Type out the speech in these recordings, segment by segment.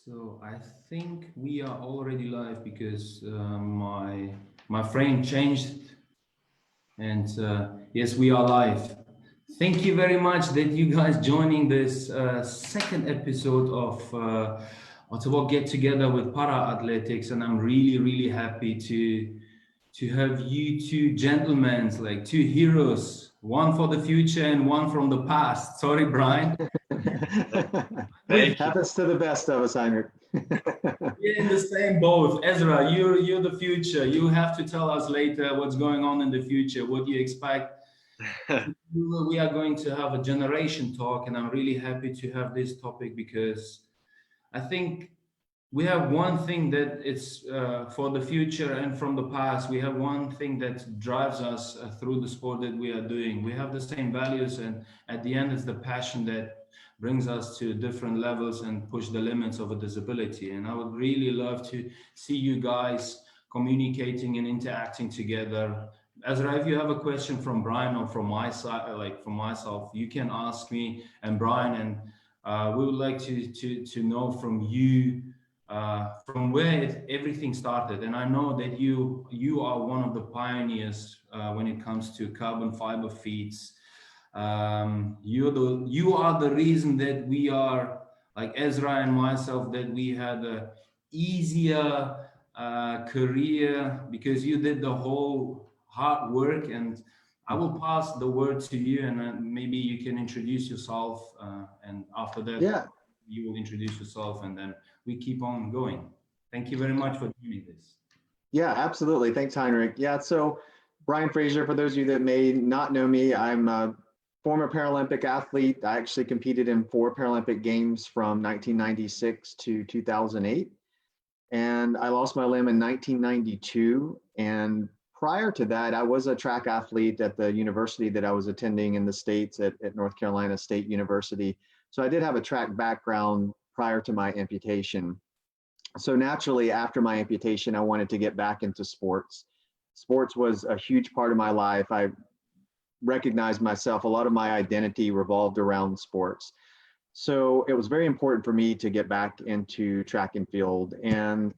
So I think we are already live because my frame changed, and yes, we are live. Thank you very much that you guys joining this second episode of Ottobock Get Together with Para Athletics, and I'm really happy to have you two gentlemen, like two heroes, one for the future and one from the past. Sorry, Brian. Thank you. Happens to the best of us, Heinrich. We're in the same boat. Ezra, you're the future. You have to tell us later what's going on in the future, what you expect. We are going to have a generation talk, and I'm really happy to have this topic because I think we have one thing that it's for the future and from the past. We have one thing that drives us through the sport that we are doing. We have the same values, and at the end, it's the passion that brings us to different levels and push the limits of a disability. And I would really love to see you guys communicating and interacting together. Ezra, if you have a question from Brian or from my side, like from myself, you can ask me and Brian, and we would like to know from you from where everything started. And I know that you are one of the pioneers when it comes to carbon fiber feeds. You are the reason that we are, like Ezra and myself, that we had a easier career because you did the whole hard work. And I will pass the word to you, and maybe you can introduce yourself, and after that you will introduce yourself, and then we keep on going. Thank you very much for doing this. Yeah, absolutely. Thanks, Heinrich. Yeah, so Brian Fraser, for those of you that may not know me, I'm a former Paralympic athlete. I actually competed in 4 Paralympic Games from 1996 to 2008. And I lost my limb in 1992. And prior to that, I was a track athlete at the university that I was attending in the States at North Carolina State University. So I did have a track background prior to my amputation. So naturally, after my amputation, I wanted to get back into sports. Sports was a huge part of my life. I recognized myself, a lot of my identity revolved around sports. So it was very important for me to get back into track and field. And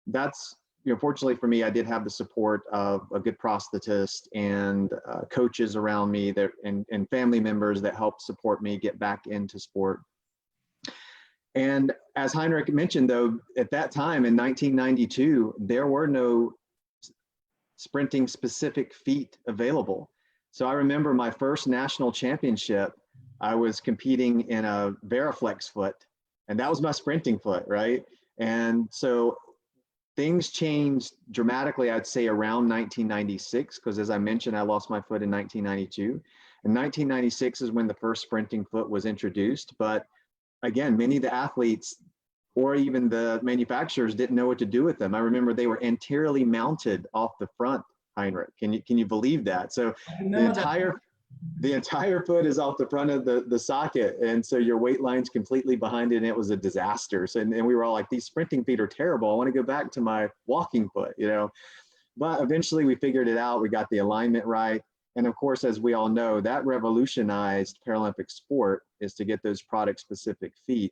that's, fortunately for me, I did have the support of a good prosthetist and coaches around me that, and family members that helped support me get back into sport. And as Heinrich mentioned, though, at that time in 1992, there were no sprinting specific feet available. So I remember my first national championship, I was competing in a Veriflex foot, and that was my sprinting foot, right? And so things changed dramatically, I'd say around 1996, because as I mentioned, I lost my foot in 1992. And 1996 is when the first sprinting foot was introduced. But again, many of the athletes or even the manufacturers didn't know what to do with them. I remember they were anteriorly mounted off the front, Heinrich. Can you believe that? So the entire foot is off the front of the socket, and so your weight line's completely behind it, and it was a disaster. So, and we were all like, these sprinting feet are terrible. I want to go back to my walking foot, But eventually we figured it out. We got the alignment right. And of course, as we all know, that revolutionized Paralympic sport is to get those product-specific feet.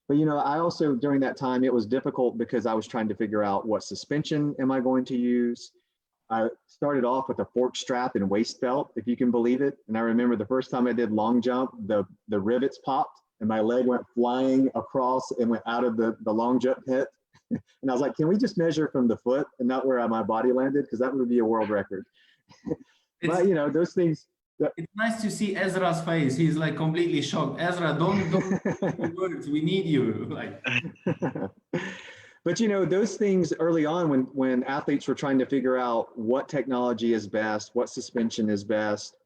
But I also, during that time, it was difficult because I was trying to figure out what suspension am I going to use. I started off with a fork strap and waist belt, if you can believe it. And I remember the first time I did long jump, the rivets popped and my leg went flying across and went out of the long jump pit. And I was like, can we just measure from the foot and not where my body landed? Because that would be a world record. But those things. It's nice to see Ezra's face. He's like completely shocked. Ezra, don't words. We need you. Like. But those things early on, when athletes were trying to figure out what technology is best, what suspension is best,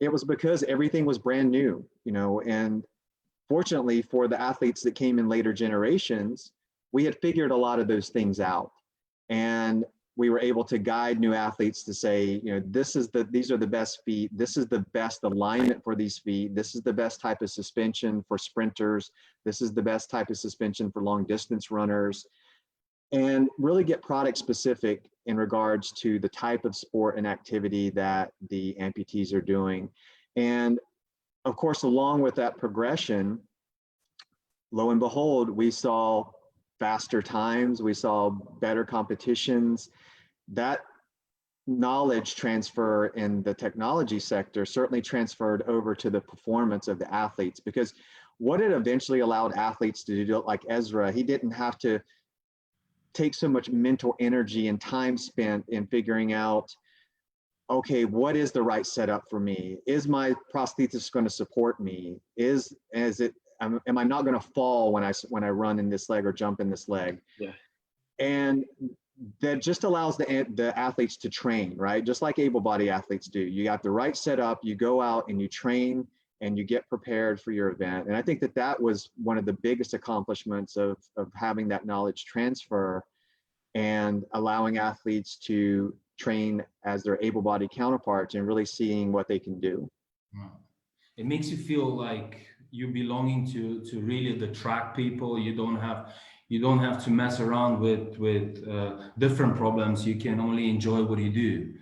it was because everything was brand new, and fortunately for the athletes that came in later generations, we had figured a lot of those things out. And we were able to guide new athletes to say, these are the best feet. This is the best alignment for these feet. This is the best type of suspension for sprinters. This is the best type of suspension for long distance runners, and really get product specific in regards to the type of sport and activity that the amputees are doing. And of course, along with that progression, lo and behold, we saw faster times, we saw better competitions. That knowledge transfer in the technology sector certainly transferred over to the performance of the athletes, because what it eventually allowed athletes to do, like Ezra, he didn't have to take so much mental energy and time spent in figuring out, okay, what is the right setup for me? Is my prosthesis going to support me? Am I not going to fall when I run in this leg or jump in this leg? Yeah. And that just allows the athletes to train, right? Just like able-bodied athletes do. You got the right setup, you go out and you train and you get prepared for your event. And I think that was one of the biggest accomplishments of having that knowledge transfer and allowing athletes to train as their able-bodied counterparts and really seeing what they can do. It makes you feel like you're belonging to really the track people. You don't have to mess around with different problems. You can only enjoy what you do.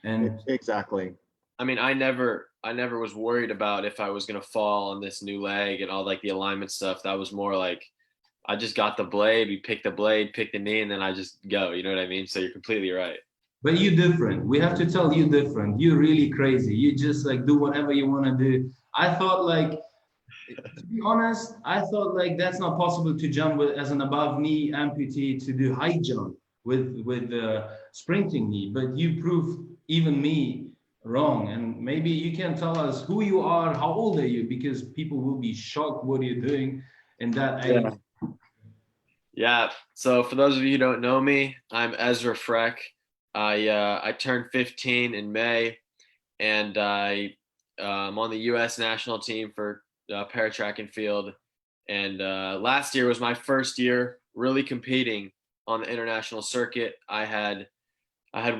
And exactly. I mean, I never was worried about if I was going to fall on this new leg and all like the alignment stuff. That was more like, I just got the blade, we pick the blade, pick the knee, and then I just go, you know what I mean? So you're completely right. But you're different. We have to tell you different. You're really crazy. You just like do whatever you want to do. I thought like, to be honest, I thought like that's not possible to jump with as an above knee amputee to do high jump with sprinting knee. But you prove even me wrong. And maybe you can tell us who you are, how old are you? Because people will be shocked what you're doing in that age. Yeah. So for those of you who don't know me, I'm Ezra Freck. I turned 15 in May, and I'm on the U.S. national team for para track and field. And last year was my first year really competing on the international circuit. I had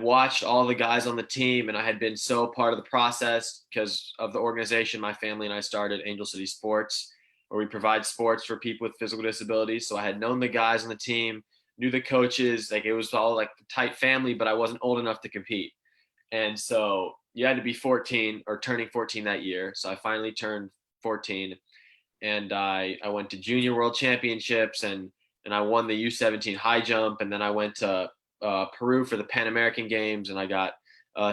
watched all the guys on the team, and I had been so part of the process because of the organization my family and I started, Angel City Sports, where we provide sports for people with physical disabilities. So I had known the guys on the team, knew the coaches, like it was all like a tight family, but I wasn't old enough to compete. And so you had to be 14 or turning 14 that year. So I finally turned 14, and I went to junior world championships, and I won the U17 high jump. And then I went to Peru for the Pan American Games, and I got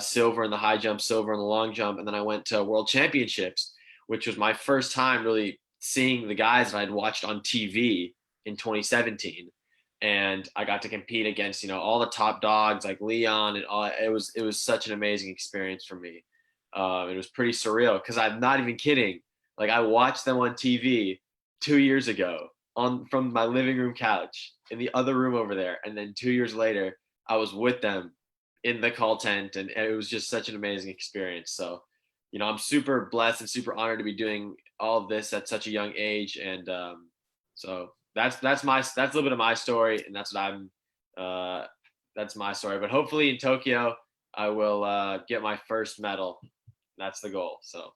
silver in the high jump, silver in the long jump. And then I went to world championships, which was my first time really seeing the guys that I'd watched on TV in 2017. And I got to compete against, you know, all the top dogs like Leon and all. It was such an amazing experience for me. It was pretty surreal because I'm not even kidding. Like I watched them on TV 2 years ago from my living room couch in the other room over there. And then 2 years later, I was with them in the call tent, and it was just such an amazing experience. So, you know, I'm super blessed and super honored to be doing all of this at such a young age. And so that's a little bit of my story, and that's my story. But hopefully in Tokyo, I will get my first medal. That's the goal. So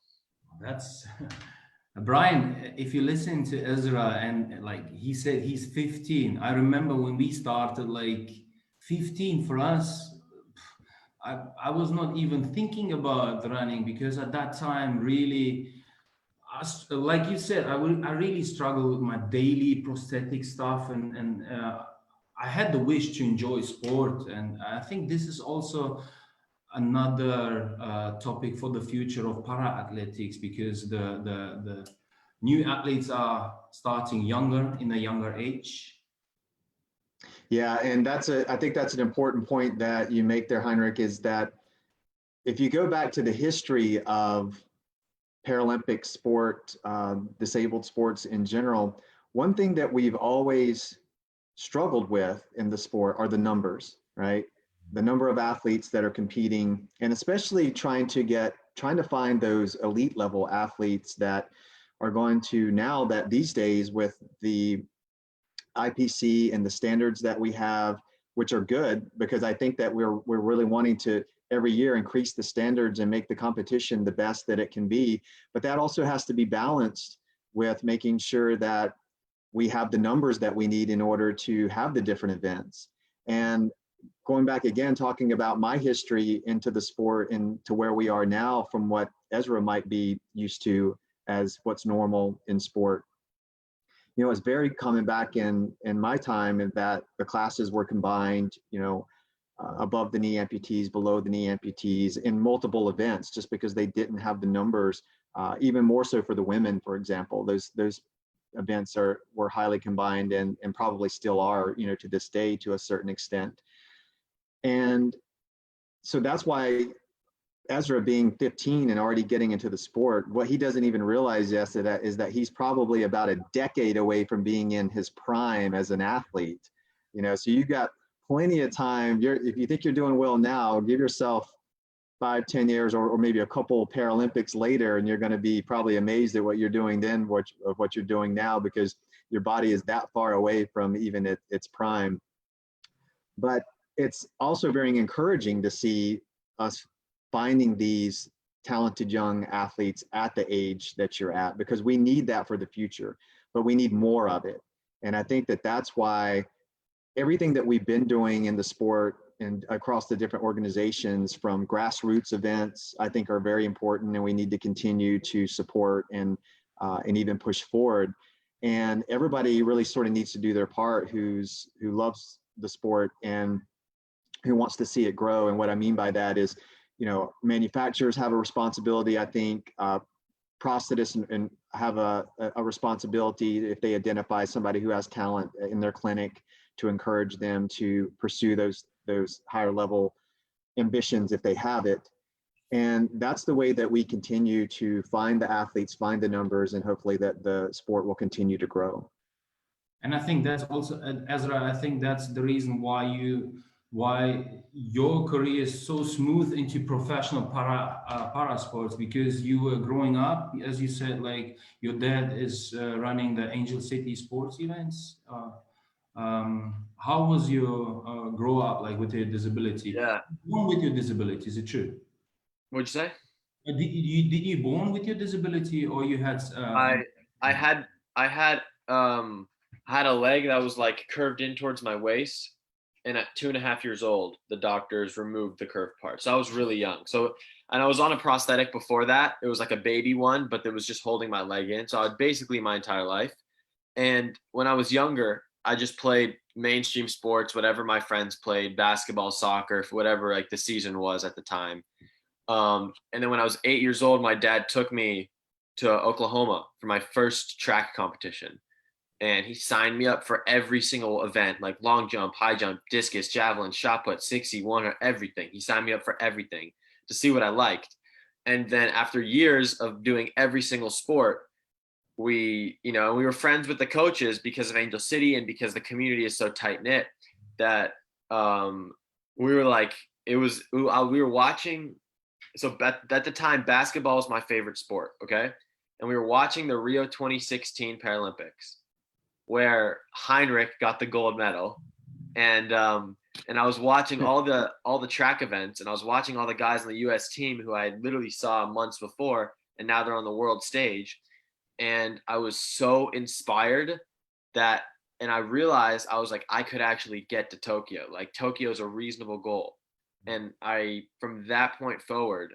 that's Brian. If you listen to Ezra, and like he said, he's 15. I remember when we started, like 15 for us. I was not even thinking about running because at that time, really, like you said, I really struggled with my daily prosthetic stuff, and I had the wish to enjoy sport, and I think this is also another topic for the future of para athletics, because the new athletes are starting younger in a younger age. Yeah, and I think that's an important point that you make there, Heinrich, is that if you go back to the history of Paralympic sport, disabled sports in general, one thing that we've always struggled with in the sport are the numbers, right? The number of athletes that are competing, and especially trying to find those elite level athletes that are going to, now that these days with the IPC and the standards that we have, which are good, because I think that we're really wanting to every year increase the standards and make the competition the best that it can be. But that also has to be balanced with making sure that we have the numbers that we need in order to have the different events. And going back again, talking about my history into the sport and to where we are now from what Ezra might be used to as what's normal in sport. You know, it's very common back in my time in that the classes were combined, you know, above the knee amputees, below the knee amputees in multiple events, just because they didn't have the numbers. Even more so for the women, for example, those events were highly combined and probably still are, you know, to this day to a certain extent. And so that's why Ezra being 15 and already getting into the sport, what he doesn't even realize is that he's probably about a decade away from being in his prime as an athlete. You know, so you got plenty of time. If you think you're doing well now, give yourself 5-10 years or maybe a couple Paralympics later, and you're going to be probably amazed at what you're doing then, of what you're doing now, because your body is that far away from even its prime. But it's also very encouraging to see us finding these talented young athletes at the age that you're at, because we need that for the future, but we need more of it. And I think that that's why everything that we've been doing in the sport and across the different organizations, from grassroots events, I think are very important, and we need to continue to support and even push forward. And everybody really sort of needs to do their part who loves the sport and who wants to see it grow. And what I mean by that is, you know, manufacturers have a responsibility, I think, prosthetists and have a responsibility if they identify somebody who has talent in their clinic, to encourage them to pursue those higher level ambitions if they have it. And that's the way that we continue to find the athletes, find the numbers, and hopefully that the sport will continue to grow. And I think that's also, Ezra, I think that's the reason why your career is so smooth into professional para sports, because you were growing up, as you said, like your dad is running the Angel City sports events. How was your grow up like with your disability? Yeah. Born with your disability, is it true? What'd you say? Did you born with your disability, or you had? I had a leg that was like curved in towards my waist, and at 2.5 years old, the doctors removed the curved part. So I was really young. So, and I was on a prosthetic before that. It was like a baby one, but it was just holding my leg in. So I had basically my entire life. And when I was younger, I just played mainstream sports, whatever my friends played, basketball, soccer, whatever like the season was at the time. And then when I was 8 years old, my dad took me to Oklahoma for my first track competition. And he signed me up for every single event, like long jump, high jump, discus, javelin, shot put, 60, 100, everything. He signed me up for everything to see what I liked. And then after years of doing every single sport, we were friends with the coaches because of Angel City and because the community is so tight knit that we were like, we were watching. So at the time, basketball was my favorite sport. Okay. And we were watching the Rio 2016 Paralympics, where Heinrich got the gold medal. And I was watching all the track events, and I was watching all the guys on the US team who I literally saw months before, and now they're on the world stage. And I was so inspired and I realized, I was like, I could actually get to Tokyo. Like, Tokyo is a reasonable goal. And from that point forward,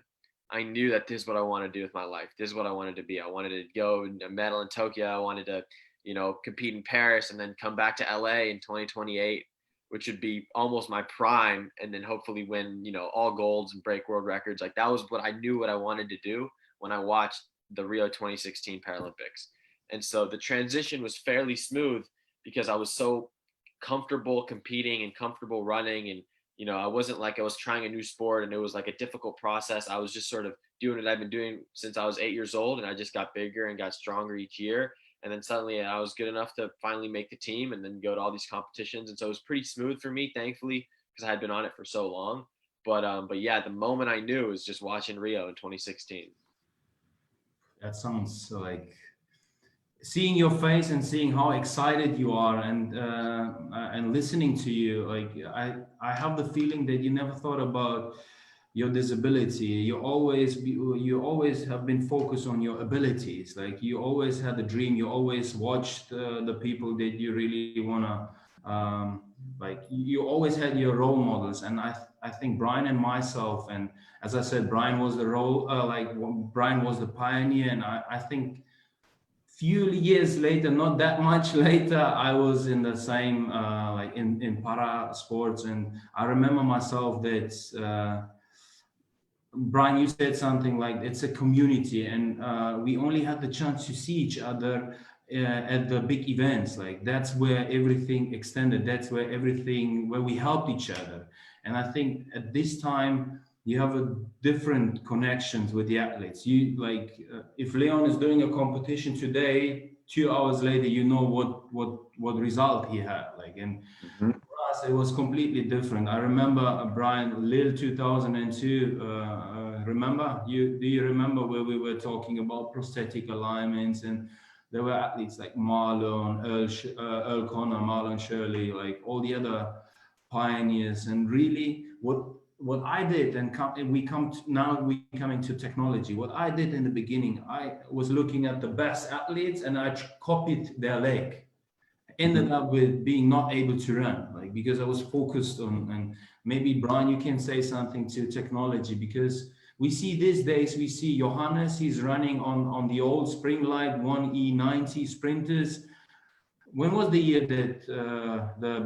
I knew that this is what I want to do with my life. This is what I wanted to be. I wanted to go and medal in Tokyo. I wanted to, compete in Paris and then come back to LA in 2028, which would be almost my prime. And then hopefully win, all golds and break world records. Like, that was what I knew what I wanted to do when I watched the Rio 2016 Paralympics. And so the transition was fairly smooth because I was so comfortable competing and comfortable running. And, I wasn't like I was trying a new sport and it was like a difficult process. I was just sort of doing what I've been doing since I was 8 years old. And I just got bigger and got stronger each year. And then suddenly I was good enough to finally make the team and then go to all these competitions. And so it was pretty smooth for me, thankfully, because I had been on it for so long. But yeah, the moment I knew was just watching Rio in 2016. That sounds like seeing your face and seeing how excited you are, and listening to you. Like, I have the feeling that you never thought about your disability. You always have been focused on your abilities. Like, you always had a dream. You always watched the people that you really wanna. Like, you always had your role models, and I think Brian and myself, and as I said, Brian was the Brian was the pioneer, and I think few years later, not that much later, I was in the same like in para sports, and I remember myself that Brian, you said something like it's a community, and we only had the chance to see each other at the big events. Like that's where everything extended. That's where everything where we helped each other. And I think at this time you have a different connections with the athletes. You like if Leon is doing a competition today, 2 hours later, you know what result he had. Like and. It was completely different. I remember Brian Lille 2002. Remember you? Do you remember where we were talking about prosthetic alignments, and there were athletes like Marlon, Earl Connor, Marlon Shirley, like all the other pioneers. And really, what I did, now we coming to technology. What I did in the beginning, I was looking at the best athletes and I copied their leg. Ended up with being not able to run, like because I was focused on. And maybe Brian, you can say something to technology, because we see these days, we see Johannes, he's running on the old Springlight 1E90 sprinters. When was the year that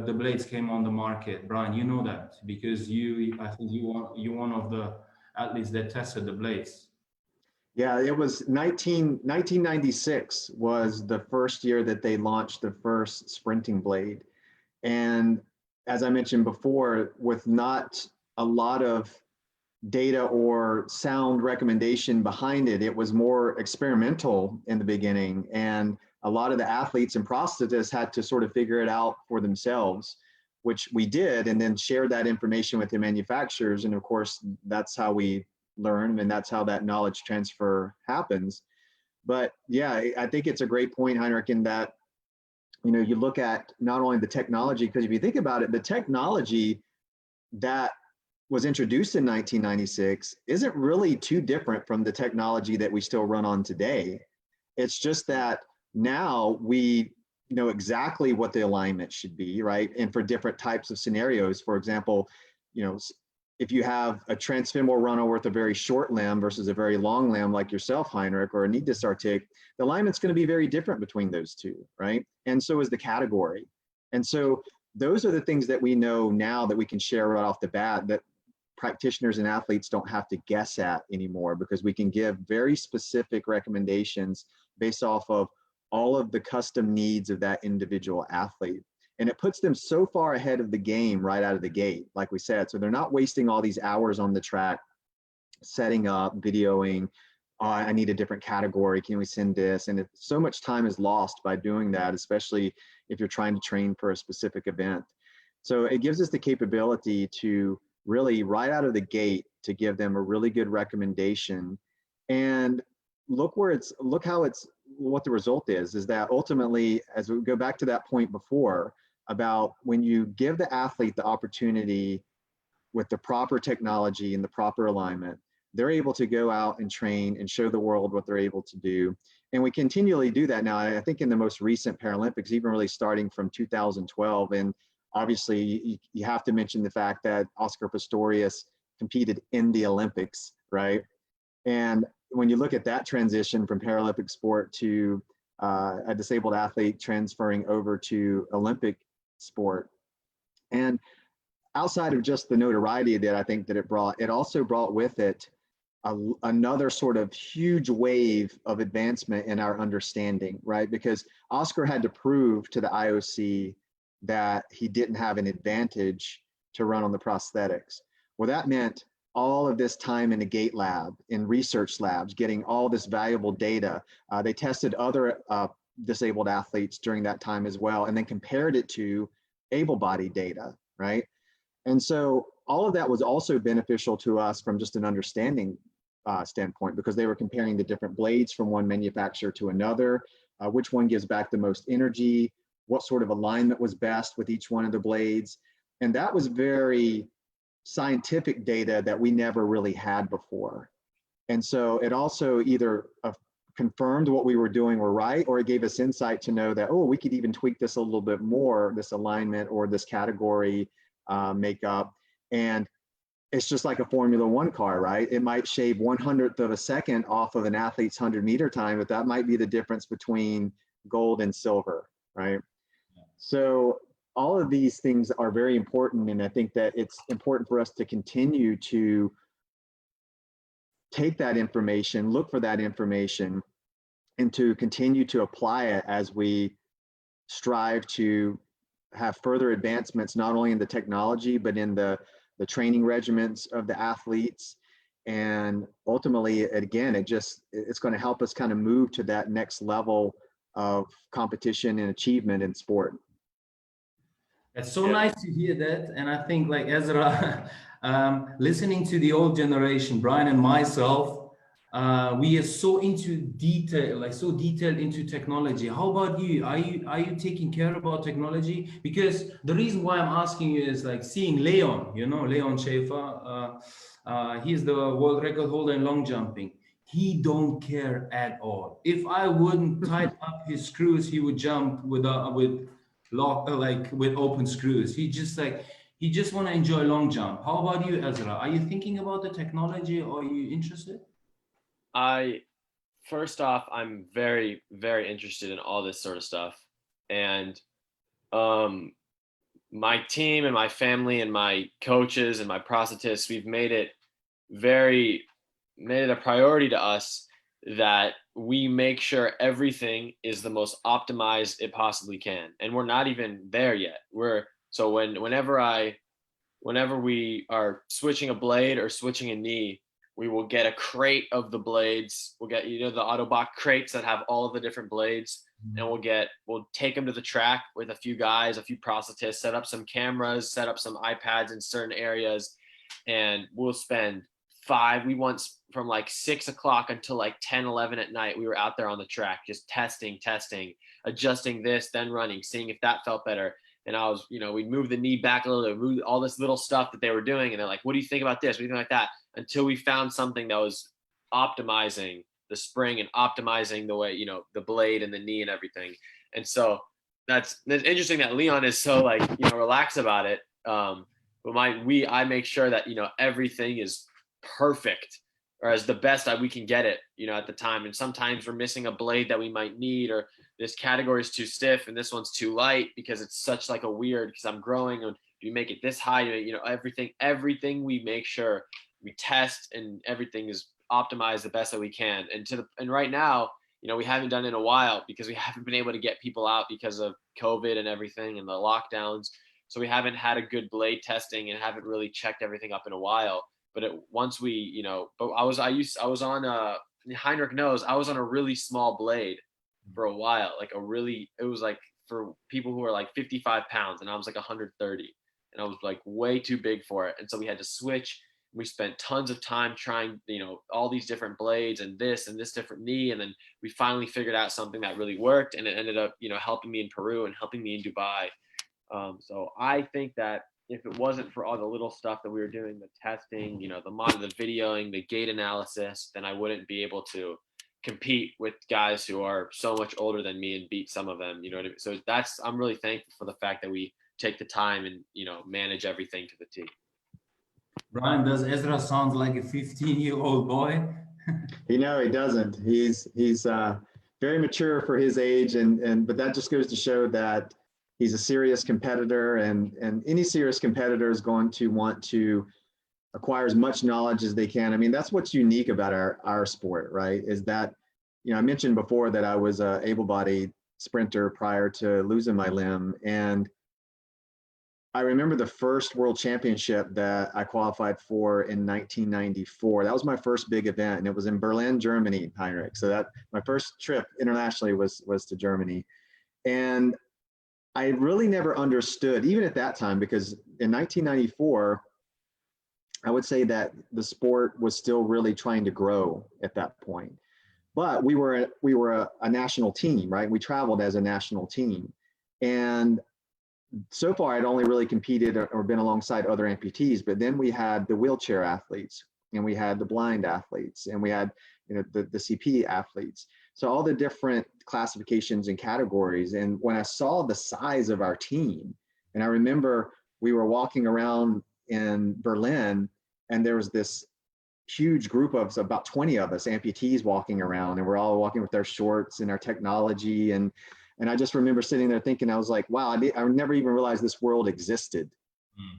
the blades came on the market? Brian, you know that because I think you one of the athletes that tested the blades. Yeah, it was 1996 was the first year that they launched the first sprinting blade. And as I mentioned before, with not a lot of data or sound recommendation behind it, it was more experimental in the beginning. And a lot of the athletes and prosthetists had to sort of figure it out for themselves, which we did, and then share that information with the manufacturers. And of course, that's how we learn, and that's how that knowledge transfer happens. But yeah, I think it's a great point, Heinrich, in that, you know, you look at not only the technology, because if you think about it, the technology that was introduced in 1996 isn't really too different from the technology that we still run on today. It's just that now we know exactly what the alignment should be, right? And for different types of scenarios, for example, you know, if you have a transfemoral runner with a very short limb versus a very long limb like yourself, Heinrich, or a knee dysartic, the alignment's going to be very different between those two, right? And so is the category. And so those are the things that we know now that we can share right off the bat, that practitioners and athletes don't have to guess at anymore, because we can give very specific recommendations based off of all of the custom needs of that individual athlete. And it puts them so far ahead of the game right out of the gate, like we said. So they're not wasting all these hours on the track, setting up, videoing, I need a different category, can we send this? And so much time is lost by doing that, especially if you're trying to train for a specific event. So it gives us the capability to really, right out of the gate, to give them a really good recommendation. And look what the result is that ultimately, as we go back to that point before, about when you give the athlete the opportunity with the proper technology and the proper alignment, they're able to go out and train and show the world what they're able to do. And we continually do that now. I think in the most recent Paralympics, even really starting from 2012, and obviously you have to mention the fact that Oscar Pistorius competed in the Olympics, right? And when you look at that transition from Paralympic sport to a disabled athlete transferring over to Olympic sport, and outside of just the notoriety that I think that it also brought with it another sort of huge wave of advancement in our understanding, right? Because Oscar had to prove to the IOC that he didn't have an advantage to run on the prosthetics. Well, that meant all of this time in a gait lab, in research labs, getting all this valuable data. They tested other disabled athletes during that time as well, and then compared it to able-bodied data, right? And so all of that was also beneficial to us from just an understanding standpoint, because they were comparing the different blades from one manufacturer to another, which one gives back the most energy, what sort of alignment was best with each one of the blades. And that was very scientific data that we never really had before. And so it also either confirmed what we were doing were right, or it gave us insight to know that, oh, we could even tweak this a little bit more, this alignment or this category makeup, and it's just like a Formula One car, right? It might shave 1/100th of a second off of an athlete's 100-meter time, but that might be the difference between gold and silver, right? So all of these things are very important, and I think that it's important for us to continue to take that information, look for that information, and to continue to apply it as we strive to have further advancements, not only in the technology, but in the training regimens of the athletes. And ultimately, again, it's going to help us kind of move to that next level of competition and achievement in sport. It's so nice to hear that. And I think, like Ezra, listening to the old generation, Brian and myself, we are so into detail, like so detailed into technology. How about you? Are you taking care about technology? Because the reason why I'm asking you is like seeing Leon, Leon Schaefer, he's the world record holder in long jumping. He don't care at all. If I wouldn't tighten up his screws, he would jump with open screws. He just want to enjoy long jump. How about you, Ezra? Are you thinking about the technology, or are you interested? First off, I'm very, very interested in all this sort of stuff. And my team and my family and my coaches and my prosthetists, we've made it a priority to us that we make sure everything is the most optimized it possibly can. And we're not even there yet. Whenever we are switching a blade or switching a knee, we will get a crate of the blades. We'll get, the Ottobock crates that have all of the different blades. And we'll take them to the track with a few guys, a few prosthetists, set up some cameras, set up some iPads in certain areas. And we'll spend we once from like 6 o'clock until like 10, 11 at night, we were out there on the track, just testing, adjusting this, then running, seeing if that felt better. And I was, we'd move the knee back a little, move all this little stuff that they were doing. And they're like, what do you think about this? What do you think like that? Until we found something that was optimizing the spring and optimizing the way, the blade and the knee and everything. And so that's interesting that Leon is so like, relaxed about it. But I make sure that, everything is perfect, or as the best that we can get it, at the time. And sometimes we're missing a blade that we might need, or this category is too stiff and this one's too light because it's such like a weird, because I'm growing, and do you make it this high? Everything we make sure we test, and everything is optimized the best that we can. And right now, we haven't done it in a while because we haven't been able to get people out because of COVID and everything and the lockdowns. So we haven't had a good blade testing and haven't really checked everything up in a while. But once we, but I was on Heinrich knows, I was on a really small blade for a while, it was like for people who are like 55 pounds, and I was like 130, and I was like way too big for it. And so we had to switch. We spent tons of time trying, all these different blades and this different knee. And then we finally figured out something that really worked, and it ended up, helping me in Peru and helping me in Dubai. So I think that if it wasn't for all the little stuff that we were doing, the testing, the videoing, the gait analysis, then I wouldn't be able to compete with guys who are so much older than me and beat some of them. You know what I mean? So I'm really thankful for the fact that we take the time and, manage everything to the T. Brian, does Ezra sound like a 15-year-old boy? He doesn't. He's very mature for his age, but that just goes to show that he's a serious competitor, and any serious competitor is going to want to acquire as much knowledge as they can. I mean, that's what's unique about our sport, right? Is that, I mentioned before that I was a able-bodied sprinter prior to losing my limb. And I remember the first world championship that I qualified for in 1994. That was my first big event, and it was in Berlin, Germany, Heinrich. So that my first trip internationally was to Germany. And I really never understood, even at that time, because in 1994, I would say that the sport was still really trying to grow at that point. But we were a national team, right? We traveled as a national team. And so far, I'd only really competed or been alongside other amputees, but then we had the wheelchair athletes, and we had the blind athletes, and we had the CP athletes. So all the different classifications and categories. And when I saw the size of our team, and I remember we were walking around in Berlin, And there was this huge group of us, about 20 of us, amputees walking around, and we're all walking with our shorts and our technology. And I just remember sitting there thinking, I was like, wow, I never even realized this world existed.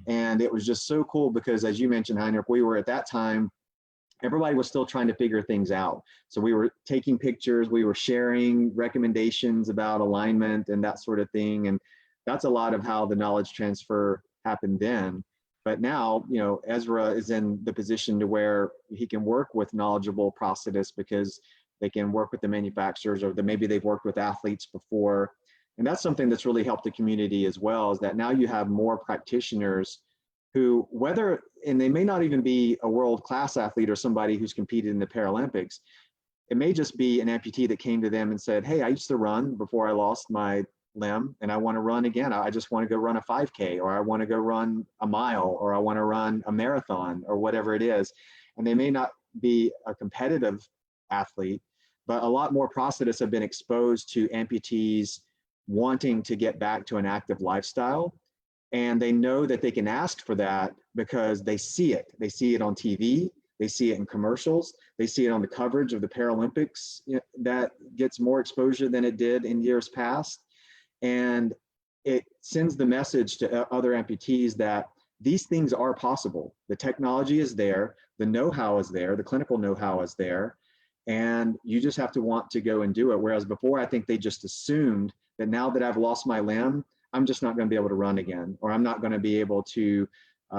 And it was just so cool because, as you mentioned, Heinrich, we were at that time, everybody was still trying to figure things out. So we were taking pictures, we were sharing recommendations about alignment and that sort of thing. And that's a lot of how the knowledge transfer happened then. But now, you know, Ezra is in the position to where he can work with knowledgeable prosthetists because they can work with the manufacturers, or maybe they've worked with athletes before. And that's something that's really helped the community as well, is that now you have more practitioners who, and they may not even be a world-class athlete or somebody who's competed in the Paralympics. It may just be an amputee that came to them and said, hey, I used to run before I lost my limb and I want to run again. I just want to go run a 5K, or I want to go run a mile, or I want to run a marathon, or whatever it is. And they may not be a competitive athlete, but a lot more prosthetists have been exposed to amputees wanting to get back to an active lifestyle. And they know that they can ask for that because they see it. They see it on TV, they see it in commercials, they see it on the coverage of the Paralympics, that gets more exposure than it did in years past. And it sends the message to other amputees that these things are possible. The technology is there, the know-how is there, the clinical know-how is there, and you just have to want to go and do it. Whereas before, I think they just assumed that now that I've lost my limb, I'm just not going to be able to run again, or I'm not going to be able to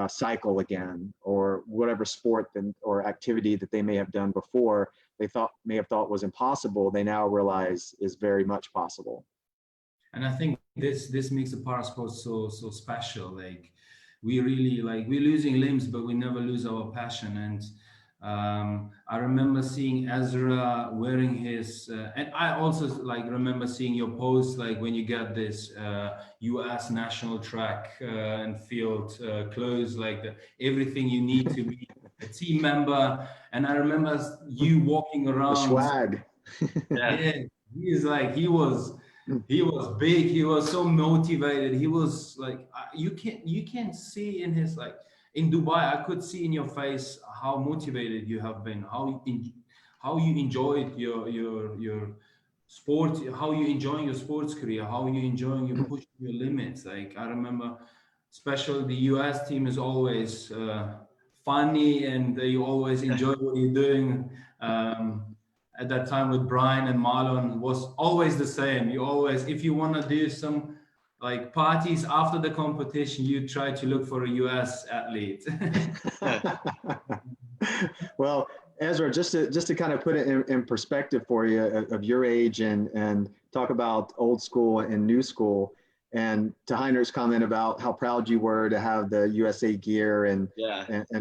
cycle again, or whatever sport or activity that they may have done before they may have thought was impossible, they now realize is very much possible. And I think this makes the parasport so special. Like, we really, like, we're losing limbs, but we never lose our passion. And I remember seeing Ezra wearing his, and I also like remember seeing your post, like when you got this US national track and field clothes, like everything you need to be a team member. And I remember you walking around. The swag. Yeah, he was big. He was so motivated. He was like, you can see in his, like, in Dubai, I could see in your face how motivated you have been, how you enjoyed your sport, how you enjoying your sports career, how you enjoying your pushing your limits. Like, I remember, especially the US team is always funny, and they always enjoy what you're doing. At that time with Brian and Marlon was always the same. You always, if you want to do some like parties after the competition, you try to look for a US athlete. Well, Ezra, just to kind of put it in perspective for you of your age and talk about old school and new school, and to Heinrich's comment about how proud you were to have the USA gear and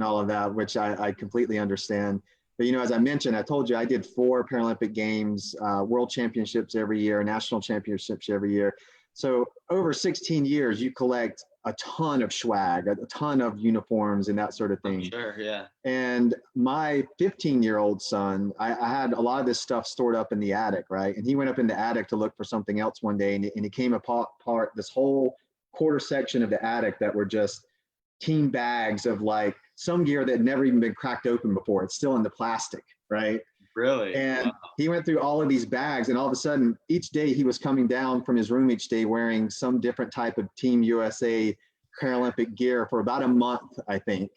all of that, which I completely understand. But, as I mentioned, I told you I did 4 Paralympic games, world championships every year, national championships every year. So over 16 years, you collect a ton of swag, a ton of uniforms and that sort of thing. Sure, yeah. And my 15-year-old son, I had a lot of this stuff stored up in the attic, right? And he went up in the attic to look for something else one day, and it came apart this whole quarter section of the attic that were just team bags of like some gear that had never even been cracked open before. It's still in the plastic, right? Really? And wow. He went through all of these bags, and all of a sudden, each day he was coming down from his room each day wearing some different type of Team USA Paralympic gear for about a month, I think.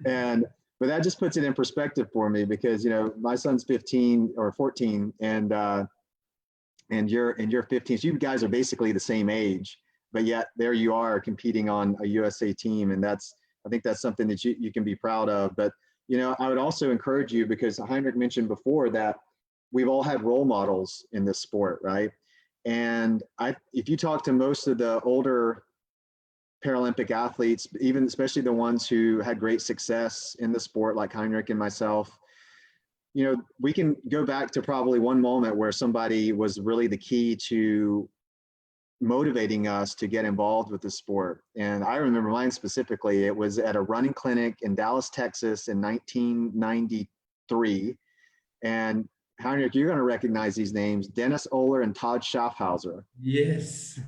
But that just puts it in perspective for me because, my son's 15 or 14 and you're 15. So you guys are basically the same age, but yet there you are competing on a USA team. And I think that's something that you can be proud of. But, I would also encourage you, because Heinrich mentioned before that we've all had role models in this sport, right? And if you talk to most of the older Paralympic athletes, even especially the ones who had great success in the sport, like Heinrich and myself, we can go back to probably one moment where somebody was really the key to motivating us to get involved with the sport. And I remember mine specifically. It was at a running clinic in Dallas, Texas in 1993. And Heinrich, you're going to recognize these names: Dennis Oler and Todd Schaffhauser. Yes.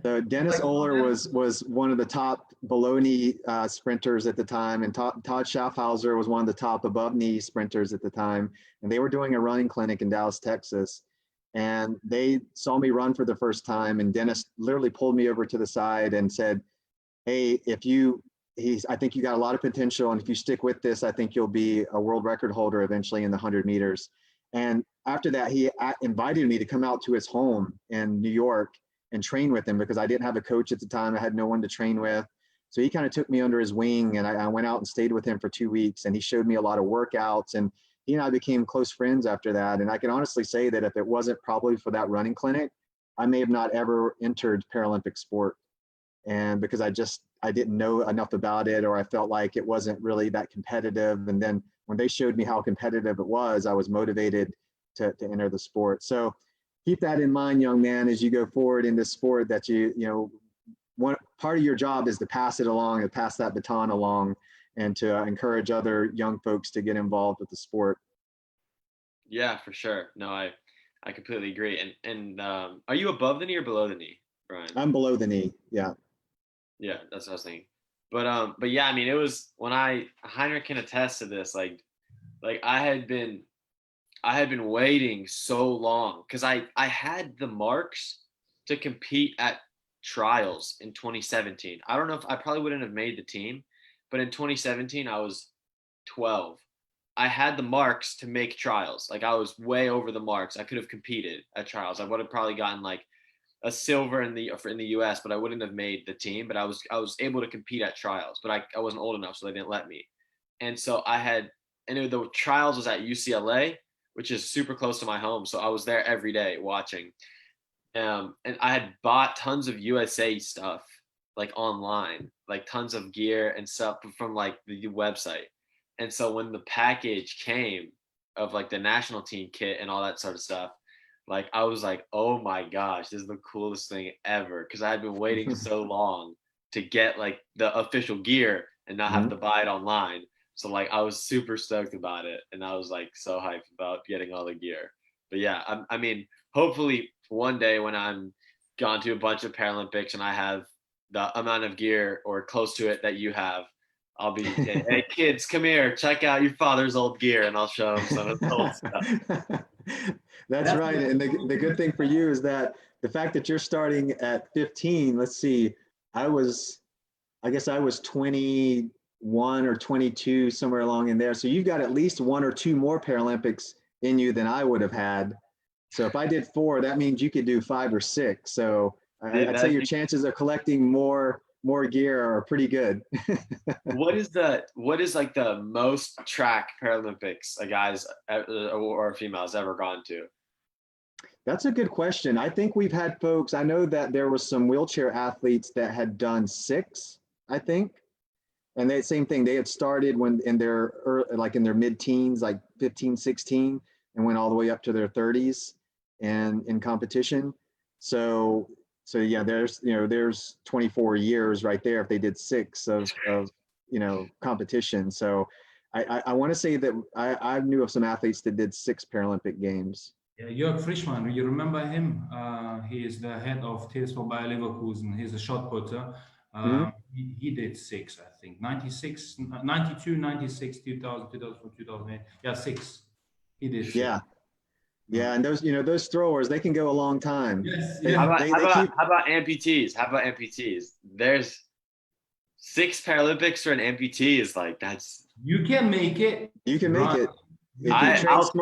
So Dennis Oler was one of the top below knee sprinters at the time, and Todd Schaffhauser was one of the top above knee sprinters at the time. And they were doing a running clinic in Dallas, Texas, and they saw me run for the first time. And Dennis literally pulled me over to the side and said, "Hey, I think you got a lot of potential, and if you stick with this, I think you'll be a world record holder eventually in the 100 meters." And after that, he invited me to come out to his home in New York and train with him, because I didn't have a coach at the time. I had no one to train with. So he kind of took me under his wing, and I went out and stayed with him for 2 weeks, and he showed me a lot of workouts, and he and I became close friends after that. And I can honestly say that if it wasn't probably for that running clinic, I may have not ever entered Paralympic sport. And because I didn't know enough about it, or I felt like it wasn't really that competitive. And then when they showed me how competitive it was, I was motivated to enter the sport. So keep that in mind, young man, as you go forward in this sport, that one part of your job is to pass it along, and pass that baton along, and to encourage other young folks to get involved with the sport. Yeah, for sure. No, I completely agree. And are you above the knee or below the knee, Brian? I'm below the knee. Yeah. Yeah, that's what I was thinking. But yeah, I mean, it was when Heinrich can attest to this. Like I had been waiting so long, because I had the marks to compete at trials in 2017. I don't know if I probably wouldn't have made the team, but in 2017 I was 12. I had the marks to make trials. Like I was way over the marks. I could have competed at trials. I would have probably gotten like a silver in the US, but I wouldn't have made the team. But I was able to compete at trials, but I wasn't old enough, so they didn't let me. And so the trials was at UCLA, which is super close to my home. So I was there every day watching. And I had bought tons of USA stuff, like online, like tons of gear and stuff from like the website. And so when the package came of like the national team kit and all that sort of stuff, like I was like, oh my gosh, this is the coolest thing ever. Cause I had been waiting so long to get like the official gear and not have to buy it online. So like I was super stoked about it, and I was like so hyped about getting all the gear. But yeah, I mean, hopefully one day when I'm gone to a bunch of Paralympics and I have the amount of gear or close to it that you have, I'll be, hey kids, come here, check out your father's old gear, and I'll show them some of the old stuff. That's right. And the good thing for you is that the fact that you're starting at 15, let's see, I guess I was 21 or 22, somewhere along in there. So you've got at least 1 or 2 more Paralympics in you than I would have had. So if I did 4, that means you could do 5 or 6. So I'd say your chances of collecting more gear are pretty good. What is like the most track Paralympics a guy's or a female's ever gone to? That's a good question. I think we've had folks, I know that there was some wheelchair athletes that had done 6, I think. And they same thing, they had started when in their mid-teens, like 15, 16, and went all the way up to their 30s and in competition. So yeah, there's 24 years right there if they did 6 of competition. So I want to say that I knew of some athletes that did 6 Paralympic games. Yeah, Jörg Frischmann, you remember him? He is the head of TSV Bayer Leverkusen. He's a shot putter. He did 6, I think. 96, 92, 96, 2000, 2004, 2008. Yeah, 6. He did 6. Yeah, and those throwers, they can go a long time. Yes. How about amputees? How about amputees? There's 6 Paralympics for an amputee is like, that's. You can make it. You can make it. I'll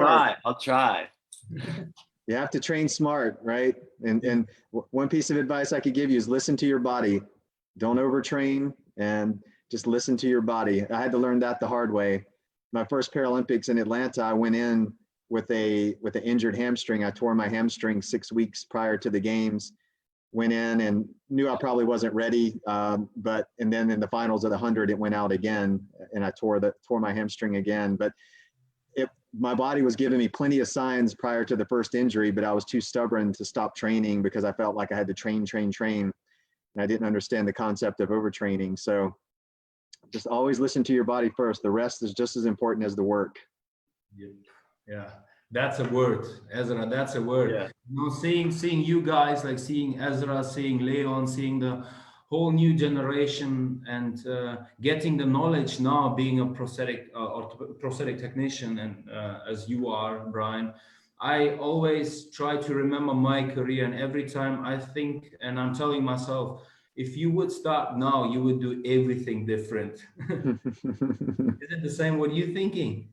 try. You have to train smart, right? And one piece of advice I could give you is listen to your body. Don't overtrain, and just listen to your body. I had to learn that the hard way. My first Paralympics in Atlanta, I went in with an injured hamstring. I tore my hamstring 6 weeks prior to the games. Went in and knew I probably wasn't ready, and then in the finals of the 100, it went out again, and I tore my hamstring again. But my body was giving me plenty of signs prior to the first injury, but I was too stubborn to stop training because I felt like I had to train. And I didn't understand the concept of overtraining. So just always listen to your body first. The rest is just as important as the work. Yeah. That's a word, Ezra. That's a word. Yeah. You know, seeing you guys, like seeing Ezra, seeing Leon, seeing the whole new generation, and getting the knowledge now, being a prosthetic or prosthetic technician, and as you are, Brian. I always try to remember my career, and every time I think, and I'm telling myself, if you would start now, you would do everything different. Is it the same? What are you thinking?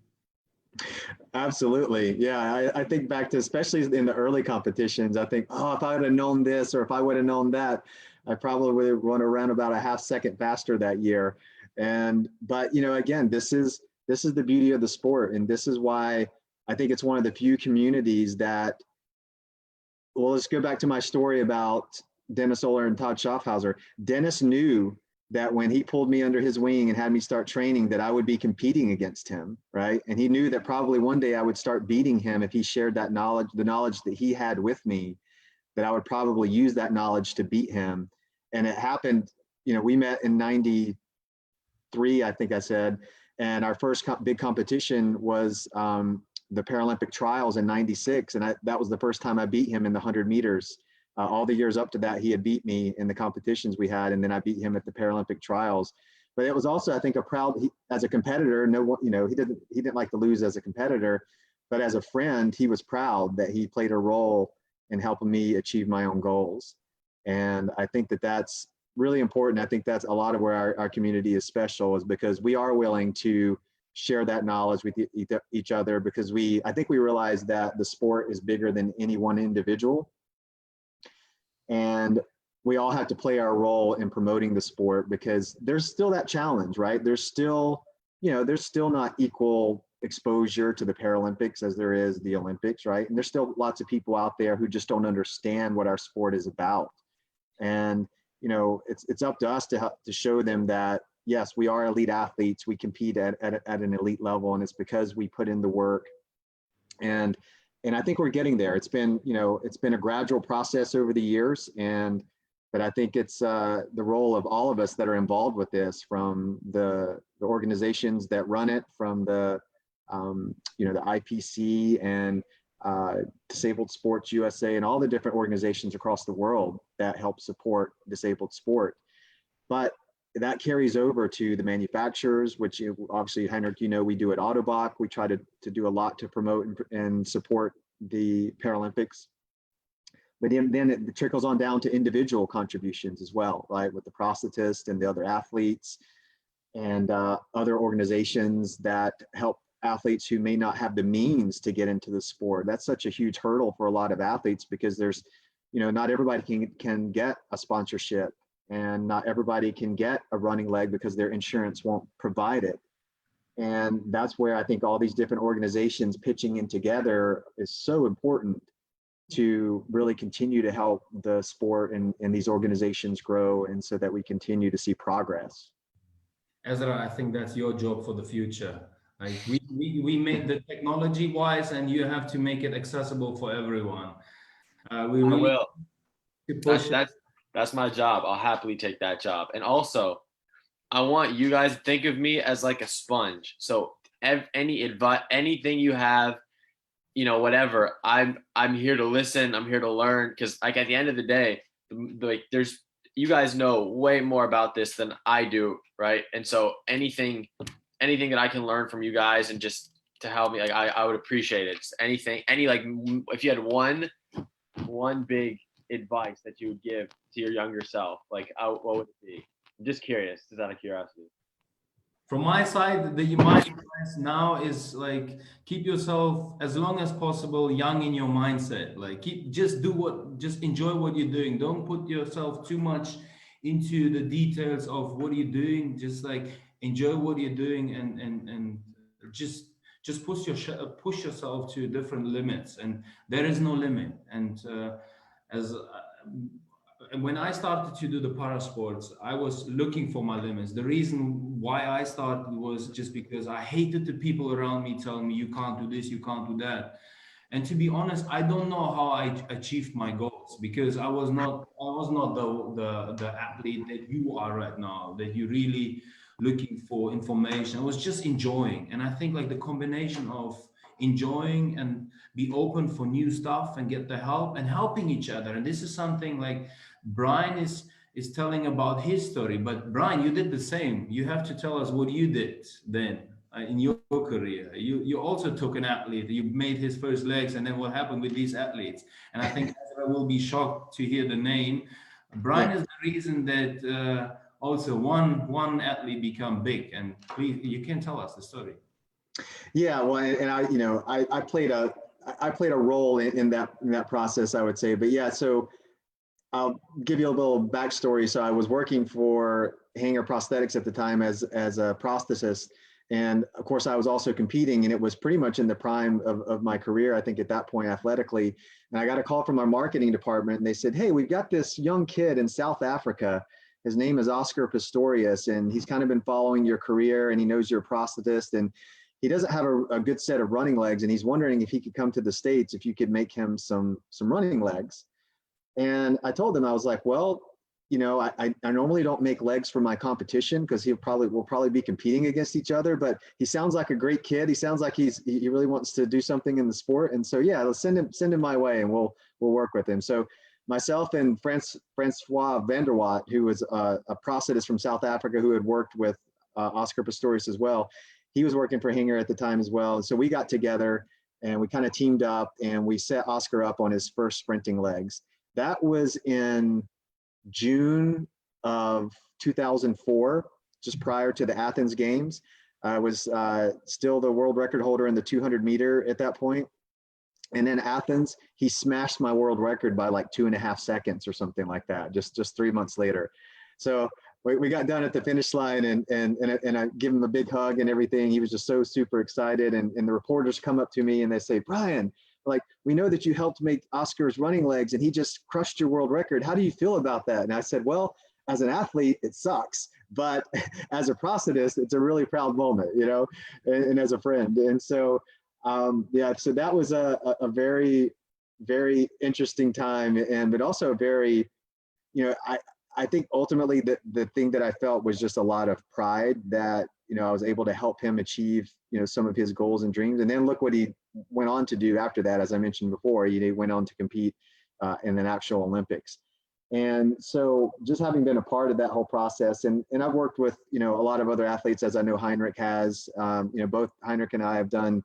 Absolutely. Yeah. I think back to, especially in the early competitions, I think, oh, if I would have known this or if I would have known that, I probably would have run around about a half second faster that year. But, again, this is the beauty of the sport. And this is why I think it's one of the few communities that, well, let's go back to my story about Dennis Oler and Todd Schaffhauser. Dennis knew that when he pulled me under his wing and had me start training, that I would be competing against him, right? And he knew that probably one day I would start beating him if he shared that knowledge, the knowledge that he had with me, that I would probably use that knowledge to beat him. And it happened, we met in 93, I think I said, and our first big competition was the Paralympic trials in 96. And that was the first time I beat him in the 100 meters. All the years up to that, he had beat me in the competitions we had, and then I beat him at the Paralympic trials. But it was also, I think, as a competitor. No, he didn't like to lose as a competitor, but as a friend, he was proud that he played a role in helping me achieve my own goals. And I think that that's really important. I think that's a lot of where our community is special, is because we are willing to share that knowledge with each other, because I think we realize that the sport is bigger than any one individual. And we all have to play our role in promoting the sport, because there's still that challenge, right? There's still not equal exposure to the Paralympics as there is the Olympics, right? And there's still lots of people out there who just don't understand what our sport is about. And, it's up to us to show them that, yes, we are elite athletes. We compete at an elite level, and it's because we put in the work. And I think we're getting there. It's been a gradual process over the years, but I think it's the role of all of us that are involved with this, from the organizations that run it, from the IPC and Disabled Sports USA, and all the different organizations across the world that help support disabled sport. But that carries over to the manufacturers, which obviously, Heinrich, we do at Ottobock. We try to do a lot to promote and support the Paralympics. But then it trickles on down to individual contributions as well, right? With the prosthetists and the other athletes and other organizations that help athletes who may not have the means to get into the sport. That's such a huge hurdle for a lot of athletes, because there's, not everybody can get a sponsorship, and not everybody can get a running leg because their insurance won't provide it. And that's where I think all these different organizations pitching in together is so important to really continue to help the sport and these organizations grow, and so that we continue to see progress. Ezra, I think that's your job for the future. Like we make the technology wise, and you have to make it accessible for everyone. We I really will. to push it. That's my job. I'll happily take that job. And also, I want you guys to think of me as like a sponge. So any advice, anything you have, whatever, I'm here to listen. I'm here to learn, because like at the end of the day, you guys know way more about this than I do, right? And so anything that I can learn from you guys, and just to help me, like I would appreciate it. Just if you had one big advice that you would give to your younger self, like what would it be? I'm just curious, just out of curiosity. From my side, my advice now is like, keep yourself as long as possible young in your mindset. Like just enjoy what you're doing. Don't put yourself too much into the details of what you're doing. Just like enjoy what you're doing, and just push yourself to different limits, and there is no limit. And as when I started to do the para sports, I was looking for my limits. The reason why I started was just because I hated the people around me telling me, you can't do this, you can't do that. And to be honest, I don't know how I achieved my goals, because I was not the athlete that you are right now, that you're really looking for information. I was just enjoying. And I think like the combination of enjoying and be open for new stuff and get the help and helping each other. And this is something like Brian is telling about his story. But Brian, you did the same. You have to tell us what you did then in your career. You also took an athlete. You made his first legs, and then what happened with these athletes? And I think I will be shocked to hear the name. Brian is the reason that also one athlete become big. And please, you can tell us the story. Yeah, well, and I played a role in that process, I would say. But yeah, so I'll give you a little backstory. So I was working for Hanger Prosthetics at the time as a prosthetist. And of course, I was also competing, and it was pretty much in the prime of my career, I think, at that point, athletically. And I got a call from our marketing department, and they said, "Hey, we've got this young kid in South Africa. His name is Oscar Pistorius, and he's kind of been following your career, and he knows you're a prosthetist, and he doesn't have a good set of running legs, and he's wondering if he could come to the States, if you could make him some running legs." And I told him, I was like, well, I normally don't make legs for my competition because we'll probably be competing against each other, but he sounds like a great kid. He sounds like he really wants to do something in the sport. And so, yeah, let's send him my way, and we'll work with him. So myself and Francois Vanderwaat, who was a prosthetist from South Africa who had worked with Oscar Pistorius as well. He was working for Hanger at the time as well. And so we got together and we kind of teamed up, and we set Oscar up on his first sprinting legs. That was in June of 2004, just prior to the Athens Games. I was still the world record holder in the 200 meter at that point. And then Athens, he smashed my world record by like 2.5 seconds or something like that, just 3 months later. So we got done at the finish line, and I give him a big hug and everything. He was just so super excited. And the reporters come up to me and they say, "Brian, like, we know that you helped make Oscar's running legs, and he just crushed your world record. How do you feel about that?" And I said, "Well, as an athlete, it sucks, but as a prosthetist, it's a really proud moment, and as a friend." And so, so that was a very, very interesting time, but also very, I think ultimately the thing that I felt was just a lot of pride that, I was able to help him achieve, some of his goals and dreams. And then look what he went on to do after that. As I mentioned before, he went on to compete in an actual Olympics. And so just having been a part of that whole process, and I've worked with, a lot of other athletes, as I know Heinrich has, both Heinrich and I have done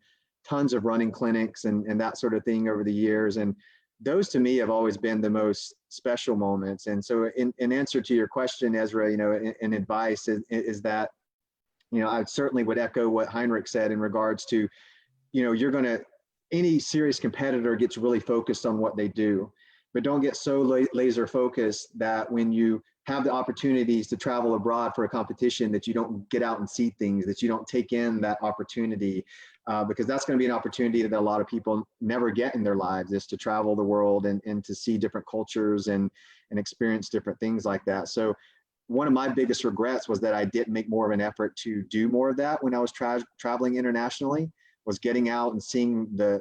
tons of running clinics and that sort of thing over the years. And those to me have always been the most special moments. And so in answer to your question, Ezra, in advice is that, I certainly would echo what Heinrich said in regards to, any serious competitor gets really focused on what they do, but don't get so laser focused that when you have the opportunities to travel abroad for a competition, that you don't get out and see things, that you don't take in that opportunity, because that's going to be an opportunity that a lot of people never get in their lives, is to travel the world and to see different cultures and experience different things like that. So one of my biggest regrets was that I didn't make more of an effort to do more of that when I was traveling internationally, was getting out and seeing the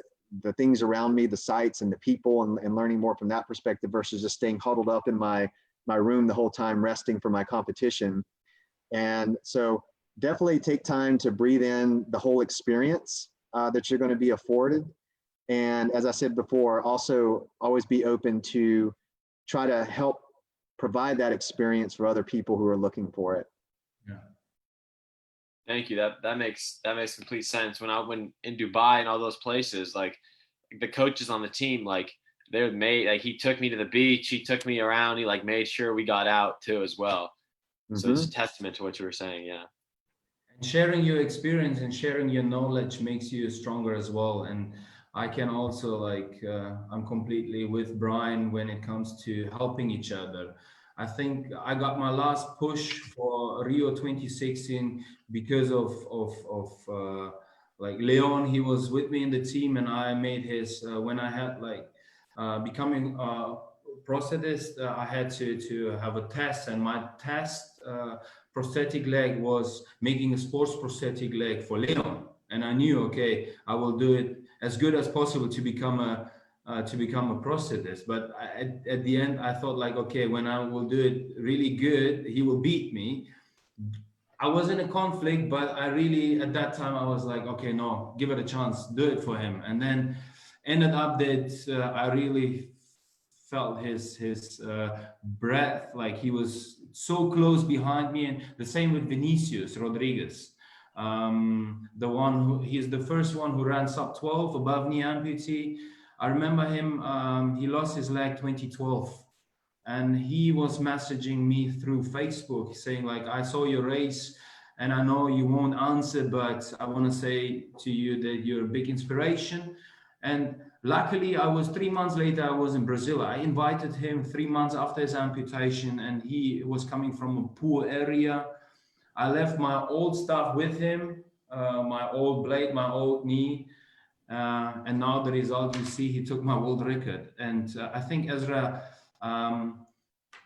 things around me, the sights and the people, and learning more from that perspective versus just staying huddled up in my room the whole time, resting for my competition. And so definitely take time to breathe in the whole experience that you're going to be afforded. And as I said before, also always be open to try to help provide that experience for other people who are looking for it. Yeah. Thank you. That makes complete sense. When I went in Dubai and all those places, like the coaches on the team, like they're made, like he took me to the beach, he took me around, he like made sure we got out too as well. So it's a testament to what you were saying. Yeah. And sharing your experience and sharing your knowledge makes you stronger as well. And I can also I'm completely with Brian when it comes to helping each other. I think I got my last push for Rio 2016 because of Leon. He was with me in the team, and I made his when I had becoming a prosthetist. I had to have a test, and my test prosthetic leg was making a sports prosthetic leg for Leon. And I knew, okay, I will do it as good as possible to become a prosthetist. But at the end, I thought okay, when I will do it really good, he will beat me. I was in a conflict, but I really, at that time, I was like, okay, no, give it a chance, do it for him. And then ended up that I really felt his breath, like he was so close behind me. And the same with Vinicius Rodriguez. The one who, he's the first one who ran sub 12 above knee amputee. I remember him, he lost his leg 2012. And he was messaging me through Facebook saying like, I saw your race and I know you won't answer, but I want to say to you that you're a big inspiration. And luckily I was 3 months later, I was in Brazil. I invited him 3 months after his amputation, and he was coming from a poor area. I left my old stuff with him, my old blade, my old knee. And now the result, you see, he took my world record. And I think, Ezra,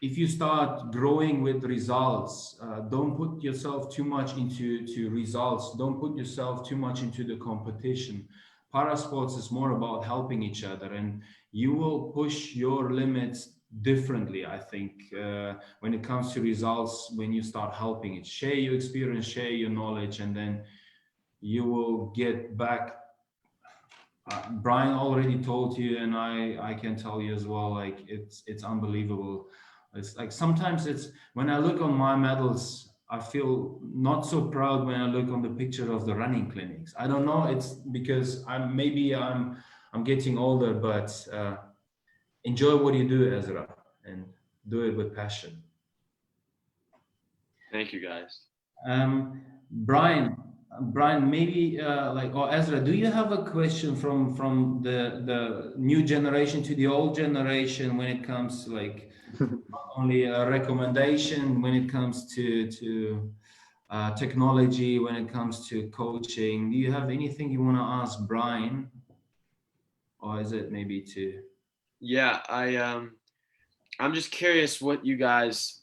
if you start growing with results, don't put yourself too much into results. Don't put yourself too much into the competition. Parasports is more about helping each other, and you will push your limits differently, I think, when it comes to results, when you start helping it. Share your experience, share your knowledge, and then you will get back. Brian already told you, and I can tell you as well, like it's unbelievable. It's like sometimes it's when I look on my medals, I feel not so proud when I look on the picture of the running clinics. I don't know, it's because I'm getting older, but enjoy what you do, Ezra, and do it with passion. Thank you, guys. Brian, maybe or Ezra, do you have a question from the new generation to the old generation when it comes to like not only a recommendation when it comes to technology, when it comes to coaching? Do you have anything you want to ask Brian, or is it maybe to? Yeah, I'm just curious what you guys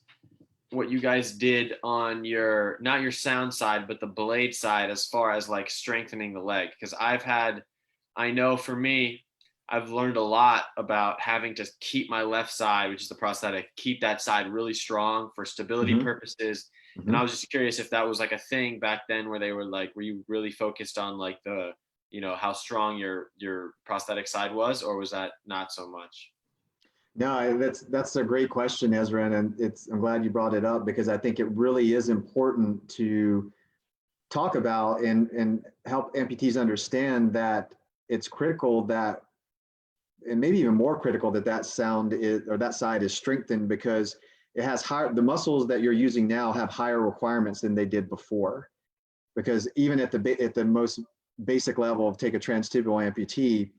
did on your, not your sound side, but the blade side, as far as like strengthening the leg. Because I know for me, I've learned a lot about having to keep my left side, which is the prosthetic, keep that side really strong for stability purposes. And I was just curious if that was like a thing back then where they were like, were you really focused on like the, how strong your prosthetic side was, or was that not so much? No, that's a great question, Ezra, and I'm glad you brought it up, because I think it really is important to talk about and help amputees understand that it's critical that, and maybe even more critical, that sound is, or that side is strengthened, because it has the muscles that you're using now have higher requirements than they did before. Because even at the most basic level of take a transtibial amputee,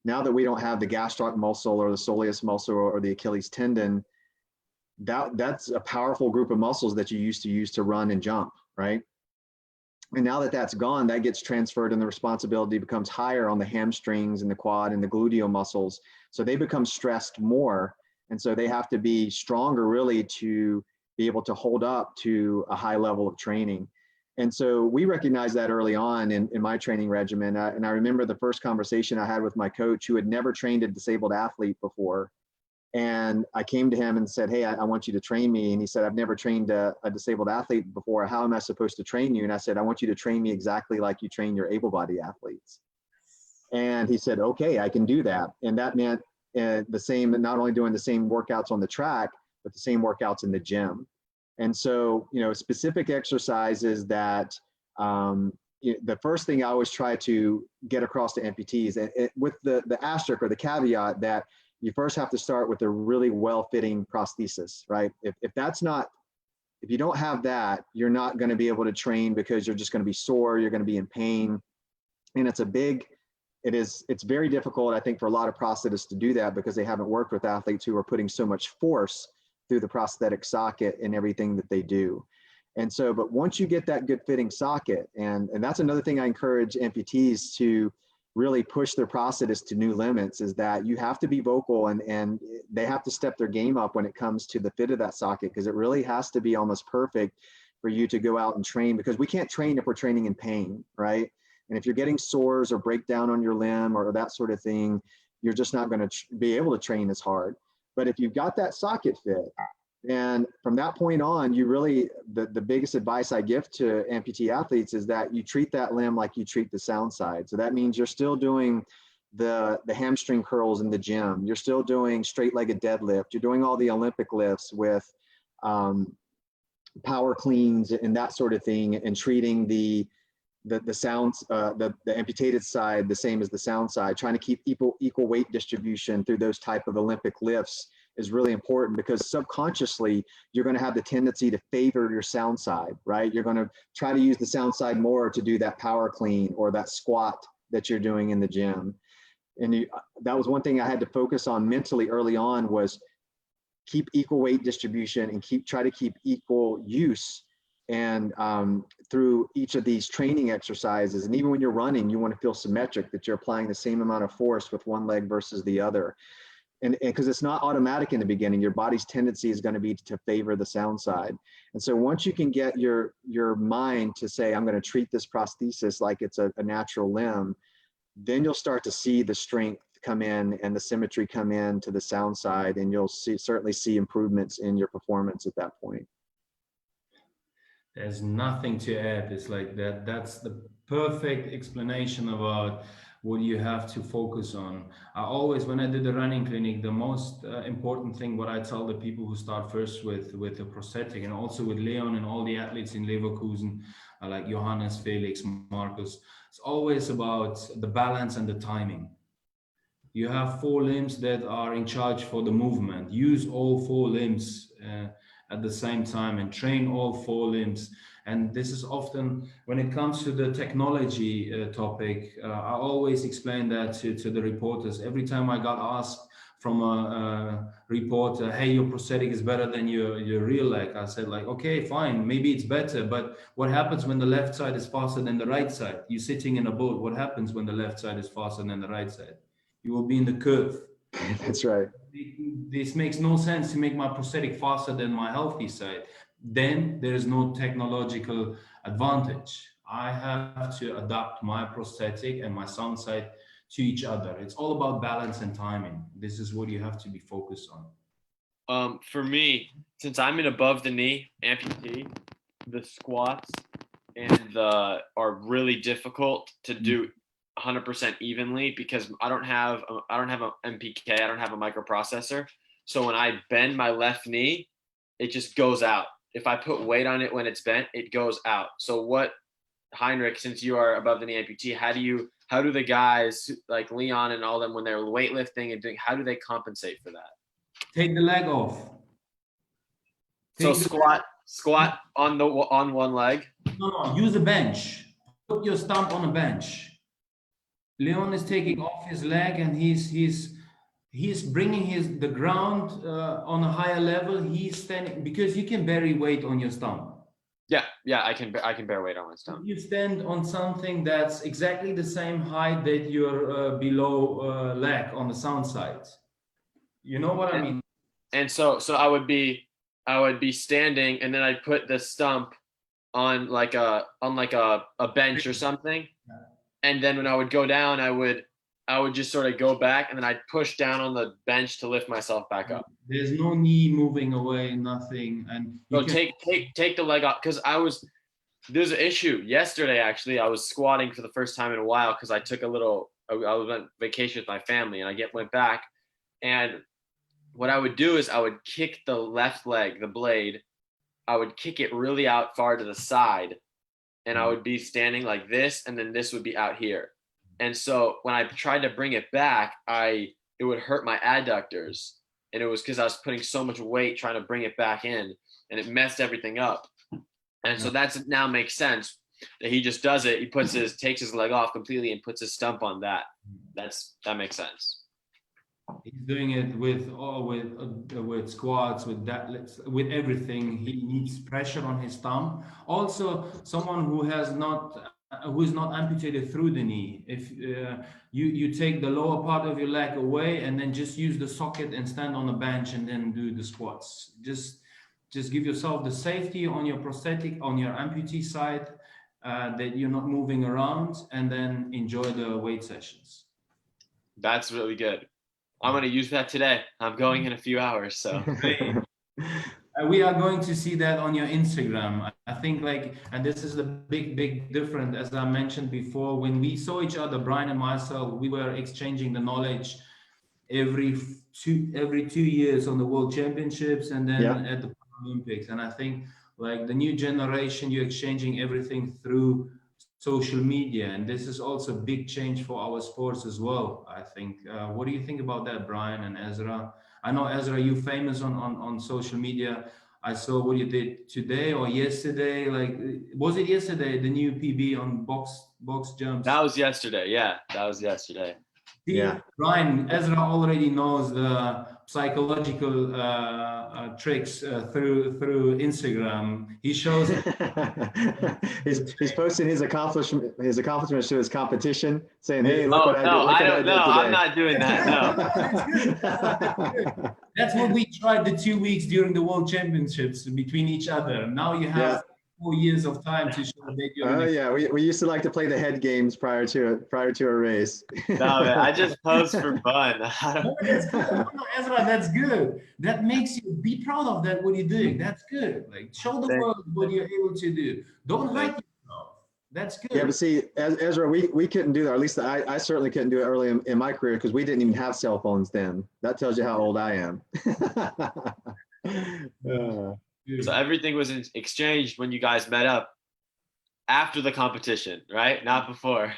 now that we don't have the gastroc muscle or the soleus muscle or the Achilles tendon, that's a powerful group of muscles that you used to use to run and jump, right? And now that that's gone, that gets transferred, and the responsibility becomes higher on the hamstrings and the quad and the gluteal muscles. So they become stressed more. And so they have to be stronger really to be able to hold up to a high level of training. And so we recognized that early on in my training regimen. And I remember the first conversation I had with my coach, who had never trained a disabled athlete before. And I came to him and said, hey, I want you to train me. And he said, I've never trained a disabled athlete before. How am I supposed to train you? And I said, I want you to train me exactly like you train your able-bodied athletes. And he said, okay, I can do that. And that meant not only doing the same workouts on the track, but the same workouts in the gym. And so, specific exercises that the first thing I always try to get across to amputees, with the asterisk or the caveat that you first have to start with a really well-fitting prosthesis, right? If you don't have that, you're not going to be able to train, because you're just going to be sore, you're going to be in pain. And it's very difficult, I think, for a lot of prosthetists to do that, because they haven't worked with athletes who are putting so much force through the prosthetic socket in everything that they do. And so, but once you get that good fitting socket, and that's another thing I encourage amputees to really push their prosthetists to new limits, is that you have to be vocal, and they have to step their game up when it comes to the fit of that socket, because it really has to be almost perfect for you to go out and train, because we can't train if we're training in pain, right? And if you're getting sores or breakdown on your limb or that sort of thing, you're just not going to be able to train as hard. But if you've got that socket fit, And from that point on, you really, the biggest advice I give to amputee athletes is that you treat that limb like you treat the sound side. So that means you're still doing the hamstring curls in the gym. You're still doing straight-legged deadlift. You're doing all the Olympic lifts with power cleans and that sort of thing, and treating the sounds, the amputated side the same as the sound side. Trying to keep equal weight distribution through those type of Olympic lifts is really important, because subconsciously you're going to have the tendency to favor your sound side, right? You're going to try to use the sound side more to do that power clean or that squat that you're doing in the gym. And that was one thing I had to focus on mentally early on, was keep equal weight distribution and try to keep equal use. And through each of these training exercises, and even when you're running, you want to feel symmetric, that you're applying the same amount of force with one leg versus the other. And because it's not automatic in the beginning, your body's tendency is going to be to favor the sound side. And so once you can get your mind to say, I'm going to treat this prosthesis like it's a natural limb, then you'll start to see the strength come in and the symmetry come in to the sound side, and you'll certainly see improvements in your performance at that point. There's nothing to add. It's like that. That's the perfect explanation about what you have to focus on. I always, when I did the running clinic, the most important thing, what I tell the people who start first with a prosthetic, and also with Leon and all the athletes in Leverkusen, like Johannes, Felix, Marcus, it's always about the balance and the timing. You have 4 limbs that are in charge for the movement. Use all 4 limbs at the same time and train all 4 limbs. And this is often, when it comes to the technology topic, I always explain that to the reporters. Every time I got asked from a reporter, hey, your prosthetic is better than your real leg, I said, like, okay, fine, maybe it's better, but what happens when the left side is faster than the right side? You're sitting in a boat. What happens when the left side is faster than the right side? You will be in the curve. That's right. This makes no sense to make my prosthetic faster than my healthy side. Then there is no technological advantage. I have to adapt my prosthetic and my sound side to each other. It's all about balance and timing. This is what you have to be focused on. For me, since I'm an above the knee amputee, the squats and are really difficult to do 100% evenly, because I don't have a MPK, I don't have a microprocessor. So when I bend my left knee, it just goes out. If I put weight on it when it's bent, it goes out. So what, Heinrich, since you are above the knee amputee, how do the guys like Leon and all them, when they're weightlifting and doing, how do they compensate for that? Take the leg off. So squat on one leg. No, use a bench. Put your stump on a bench. Leon is taking off his leg, and he's bringing the ground on a higher level. He's standing, because you can bury weight on your stump. Yeah, I can bear weight on my stump. You stand on something that's exactly the same height that your below leg on the sound side. You know what I mean? And so I would be standing, and then I'd put the stump on like a bench or something. And then when I would go down, I would just sort of go back, and then I'd push down on the bench to lift myself back up. There's no knee moving away, nothing. And so take the leg off, because there's an issue. Yesterday, actually, I was squatting for the first time in a while, because I was on vacation with my family, and I went back, and what I would do is I would kick the left leg, the blade, I would kick it really out far to the side, and I would be standing like this, and then this would be out here. And so when I tried to bring it back, it would hurt my adductors. And it was because I was putting so much weight trying to bring it back in, and it messed everything up. And so that's now makes sense that he just does it. He takes his leg off completely and puts his stump on that. That makes sense. He's doing it with squats, with deadlifts, with everything. He needs pressure on his thumb. Also, someone who is not amputated through the knee. If you take the lower part of your leg away, and then just use the socket and stand on a bench and then do the squats. Just give yourself the safety on your prosthetic, on your amputee side, that you're not moving around, and then enjoy the weight sessions. That's really good. I'm going to use that today. I'm going in a few hours. So We are going to see that on your Instagram. I think like, and this is the big difference. As I mentioned before, when we saw each other, Brian and myself, we were exchanging the knowledge every 2 years on the World Championships and then Yeah. at the Paralympics. And I think like the new generation, you're exchanging everything through social media, and this is also a big change for our sports as well. I think. What do you think about that, Brian and Ezra? I know Ezra, you famous on social media. I saw what you did today or yesterday. Like, was it yesterday? The new PB on box jumps. That was yesterday. Yeah, that was yesterday. See, Yeah. Brian, Ezra already knows the psychological tricks through Instagram. He shows it. he's posting his accomplishments to his competition, saying, "Hey, look Oh what I did! no, Look I what I don't did know. today." I'm not doing that. No. That's what we tried the 2 weeks during the World Championships between each other. Now you have Yeah. 4 years of time to show that you're. Oh yeah, we used to like to play the head games prior to a race. No, man, I just post for fun. No, that's good. No, Ezra, that's good. That makes you be proud of that what you're doing. That's good. Like show the world what you're able to do. Don't hide yourself. That's good. Yeah, but see, Ezra, we couldn't do that. Or at least I certainly couldn't do it early in my career because we didn't even have cell phones then. That tells you how old I am. So everything was exchanged when you guys met up after the competition, right? Not before.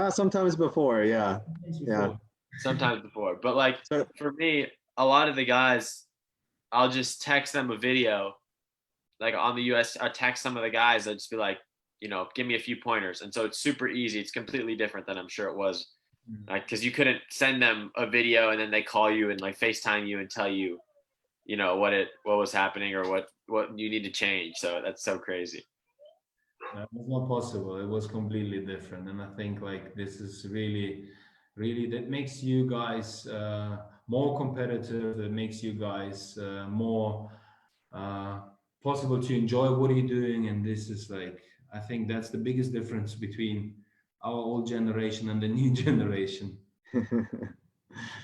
Sometimes before, yeah. Yeah. Sometimes before. But like for me, a lot of the guys, I'll just text them a video, like on the US, I text some of the guys, I'd just be like, you know, give me a few pointers. And so it's super easy. It's completely different than I'm sure it was. Like, cause you couldn't send them a video and then they call you and like FaceTime you and tell you, you know, what was happening or what you need to change. So that's so crazy. It was not possible. It was completely different. And I think like this is really that makes you guys more competitive. That makes you guys more possible to enjoy what you're doing. And this is like, I think that's the biggest difference between our old generation and the new generation.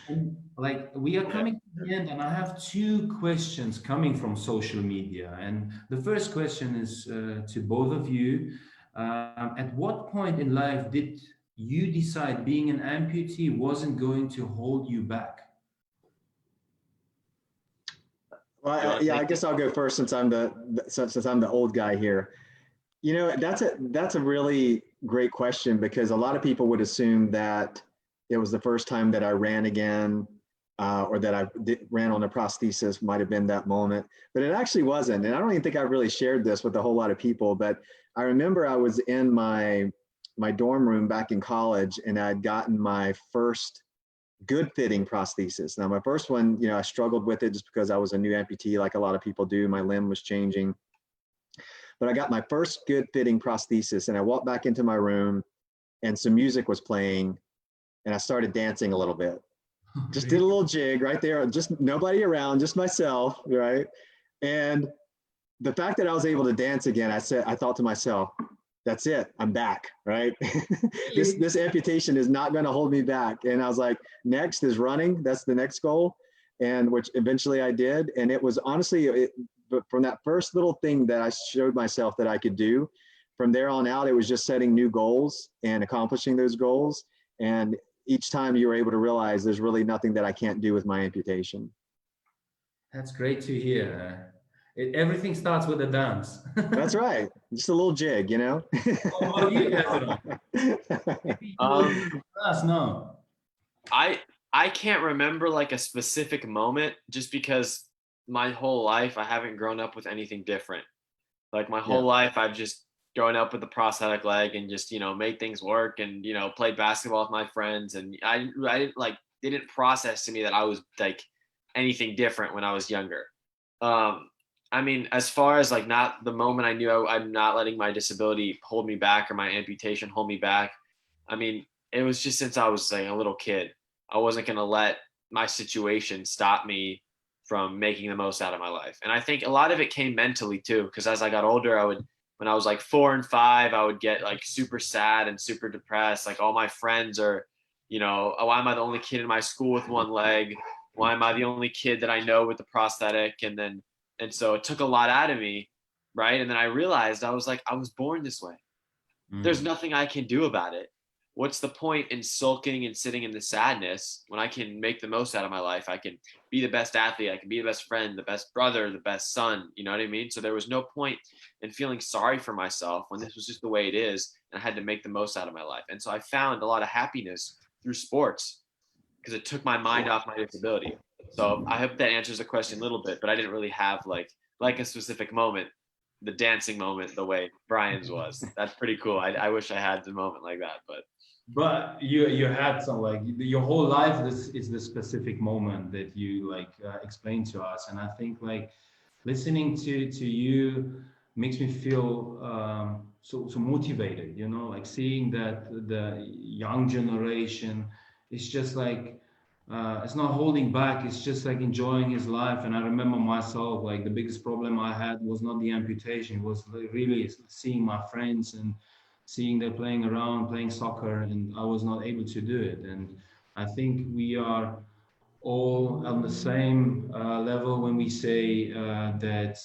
And like we are coming to the end, and I have 2 questions coming from social media. And the first question is to both of you. At what point in life did you decide being an amputee wasn't going to hold you back? Well, I guess I'll go first since I'm the old guy here. You know, that's a really great question because a lot of people would assume that it was the first time that I ran again, or that I ran on a prosthesis might have been that moment, but it actually wasn't. And I don't even think I really shared this with a whole lot of people, but I remember I was in my dorm room back in college and I'd gotten my first good fitting prosthesis. Now my first one, you know, I struggled with it just because I was a new amputee like a lot of people do. My limb was changing. But I got my first good fitting prosthesis and I walked back into my room and some music was playing and I started dancing a little bit. Just did a little jig right there, just nobody around, just myself, right? And the fact that I was able to dance again, I thought to myself, that's it, I'm back, right? this amputation is not gonna hold me back. And I was like, next is running, that's the next goal. And which eventually I did. And it was honestly, but from that first little thing that I showed myself that I could do, from there on out, it was just setting new goals and accomplishing those goals. And each time you were able to realize there's really nothing that I can't do with my amputation. That's great to hear. Everything starts with a dance. That's right. Just a little jig, you know? What about you, Ezra? No. I can't remember like a specific moment just because my whole life I haven't grown up with anything different. Like my whole life I've just grown up with a prosthetic leg and just, you know, made things work and, you know, played basketball with my friends. And I didn't process to me that I was like anything different when I was younger. I mean, as far as like not the moment I knew I'm not letting my disability hold me back or my amputation hold me back. I mean, it was just since I was like a little kid. I wasn't going to let my situation stop me from making the most out of my life. And I think a lot of it came mentally too, because as I got older, when I was like 4 and 5, I would get like super sad and super depressed. Like all my friends are, you know, why am I the only kid in my school with one leg? Why am I the only kid that I know with the prosthetic? And then And so it took a lot out of me, right? And then I realized I was born this way. There's nothing I can do about it. What's the point in sulking and sitting in the sadness when I can make the most out of my life? I can be the best athlete. I can be the best friend, the best brother, the best son. You know what I mean? So there was no point in feeling sorry for myself when this was just the way it is. And I had to make the most out of my life. And so I found a lot of happiness through sports because it took my mind off my disability. So I hope that answers the question a little bit, but I didn't really have like a specific moment, the dancing moment, the way Brian's was. That's pretty cool. I wish I had the moment like that, But you had some, like, your whole life, this is the specific moment that you like explained to us. And I think like listening to you makes me feel so motivated, you know, like seeing that the young generation is just like it's not holding back, it's just like enjoying his life. And I remember myself, like the biggest problem I had was not the amputation, it was really seeing my friends and seeing them playing around, playing soccer, and I was not able to do it. And I think we are all on the same level when we say that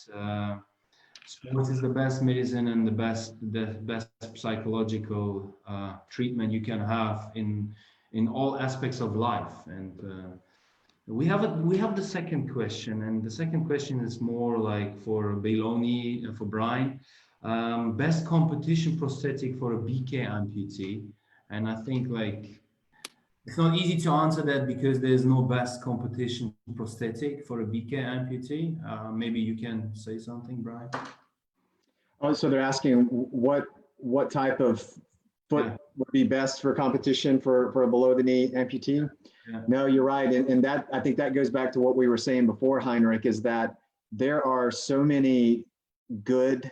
sports is the best medicine and the best psychological treatment you can have in all aspects of life. And we have the second question, and the second question is more like for Bailoni and for Brian. Best competition prosthetic for a BK amputee. And I think like it's not easy to answer that because there's no best competition prosthetic for a BK amputee. Maybe you can say something, Brian. Oh, so they're asking what type of foot would be best for competition for a below the knee amputee? Yeah. No, you're right. And that, I think that goes back to what we were saying before, Heinrich, is that there are so many good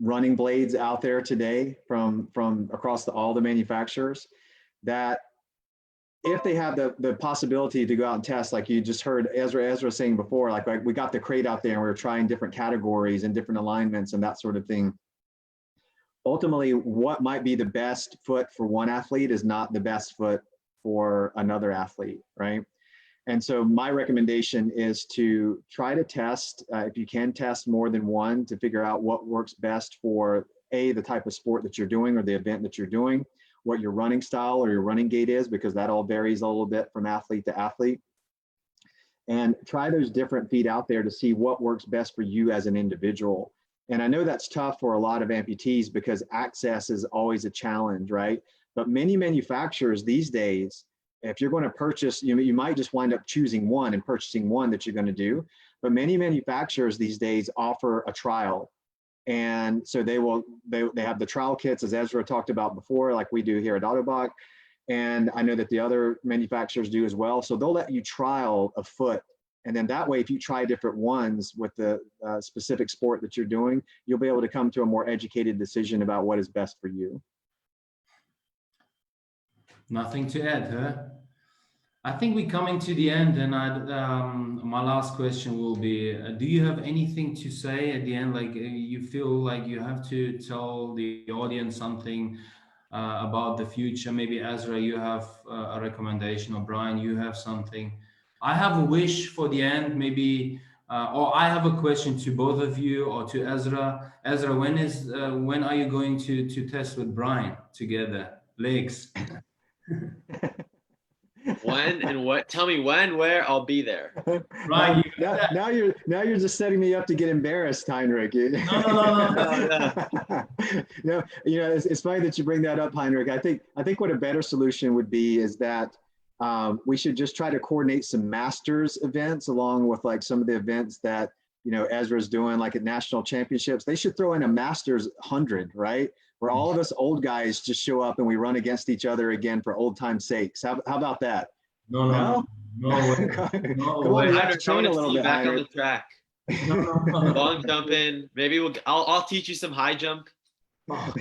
running blades out there today from across all the manufacturers that if they have the possibility to go out and test, like you just heard Ezra saying before, like we got the crate out there and we were trying different categories and different alignments and that sort of thing. Ultimately, what might be the best foot for one athlete is not the best foot for another athlete, right? And so my recommendation is to try to test, if you can test more than one, to figure out what works best for the type of sport that you're doing or the event that you're doing, what your running style or your running gait is, because that all varies a little bit from athlete to athlete. And try those different feet out there to see what works best for you as an individual. And I know that's tough for a lot of amputees because access is always a challenge, right? But many manufacturers these days, if you're going to purchase, you might just wind up choosing one and purchasing one that you're going to do. But many manufacturers these days offer a trial. And so they have the trial kits, as Ezra talked about before, like we do here at Ottobock. And I know that the other manufacturers do as well. So they'll let you trial a foot. And then that way, if you try different ones with the specific sport that you're doing, you'll be able to come to a more educated decision about what is best for you. Nothing to add, huh? I think we're coming to the end, and my last question will be, do you have anything to say at the end? Like you feel like you have to tell the audience something about the future? Maybe Ezra, you have a recommendation, or Brian, you have something. I have a wish for the end, maybe, or I have a question to both of you or to Ezra. Ezra, when are you going to test with Brian together? Legs. When and what? Tell me when, where, I'll be there. Right. Now you're just setting me up to get embarrassed, Heinrich. No. It's funny that you bring that up, Heinrich. I think what a better solution would be is that we should just try to coordinate some masters events along with like some of the events that Ezra's doing, like at national championships. They should throw in a masters 100, right? Where all of us old guys just show up and we run against each other again for old time's sakes. How about that? No way. Come on, you have to train a little bit. Back on the track. Long jumping. Maybe I'll teach you some high jump. Oh,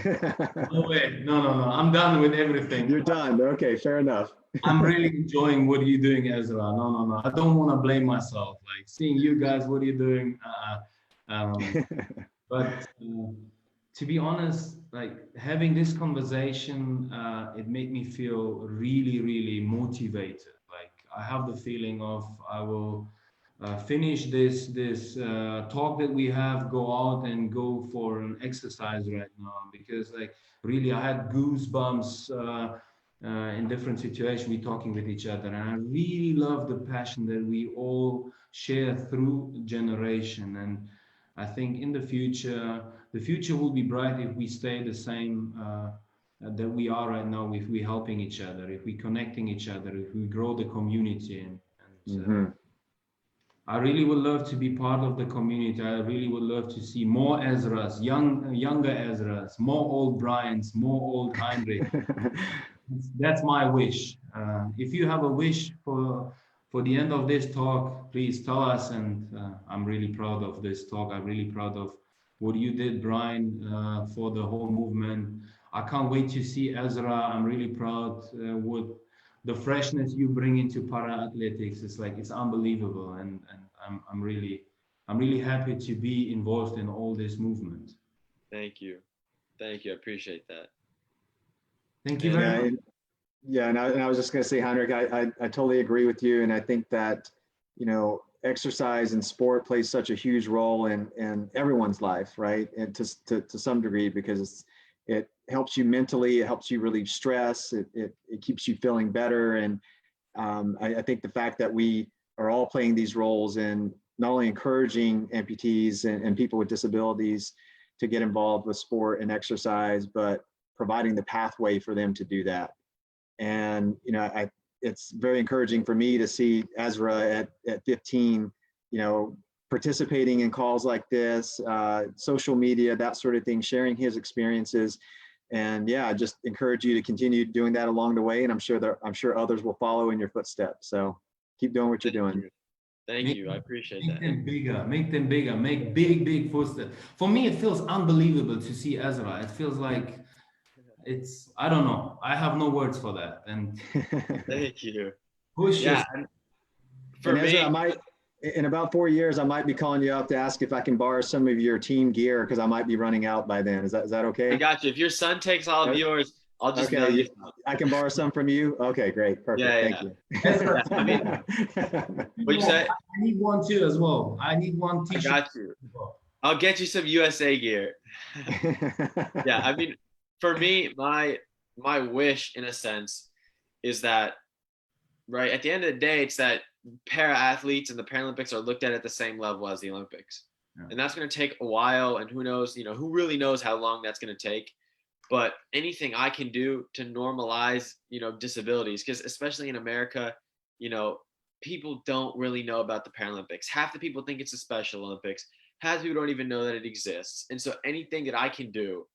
no way. No. I'm done with everything. You're done. Okay, fair enough. I'm really enjoying what you're doing, Ezra. No. I don't want to blame myself. Like seeing you guys, what are you doing? But to be honest, like having this conversation, it made me feel really, really motivated. Like I have the feeling of I will finish this talk that we have, go out and go for an exercise right now, because like really I had goosebumps in different situations we talking with each other, and I really love the passion that we all share through generation. And I think in the future will be bright if we stay the same that we are right now, if we helping each other, if we connecting each other, if we grow the community. And I really would love to be part of the community. I really would love to see more Ezras, younger Ezras, more old Bryans, more old Heinrich. That's my wish. If you have a wish for the end of this talk, please tell us. And I'm really proud of this talk. I'm really proud of what you did, Brian, for the whole movement. I can't wait to see Ezra. I'm really proud what the freshness you bring into para athletics. It's like it's unbelievable, and I'm really happy to be involved in all this movement. Thank you. Thank you. I appreciate that. Thank you very much. Yeah, and I was just going to say, Heinrich, I totally agree with you, and I think that exercise and sport plays such a huge role in everyone's life, right? And to some degree, because it helps you mentally, it helps you relieve stress, it keeps you feeling better, and I think the fact that we are all playing these roles in not only encouraging amputees and people with disabilities to get involved with sport and exercise, but providing the pathway for them to do that. And it's very encouraging for me to see Ezra at 15, participating in calls like this, social media, that sort of thing, sharing his experiences. And yeah, I just encourage you to continue doing that along the way. And I'm sure others will follow in your footsteps. So keep doing what you're doing. Thank you. I appreciate that. Make them bigger, make big footsteps. For me, it feels unbelievable to see Ezra. It feels like I don't know. I have no words for that. And thank you. Push yeah. For me, Ezra, in about 4 years, I might be calling you up to ask if I can borrow some of your team gear, because I might be running out by then. Is that okay? I got you. If your son takes all of yours, I'll just mail you. I can borrow some from you. Okay, great, perfect. Thank you. Ezra, I mean, what'd you say? I need one too as well. I need one t-shirt. I got you. I'll get you some USA gear. Yeah, I mean, for me, my wish, in a sense, is that, right, at the end of the day, it's that para athletes and the Paralympics are looked at the same level as the Olympics. Yeah. And that's going to take a while, and who knows, who really knows how long that's going to take. But anything I can do to normalize, disabilities, because especially in America, people don't really know about the Paralympics. Half the people think it's a Special Olympics. Half the people don't even know that it exists. And so anything that I can do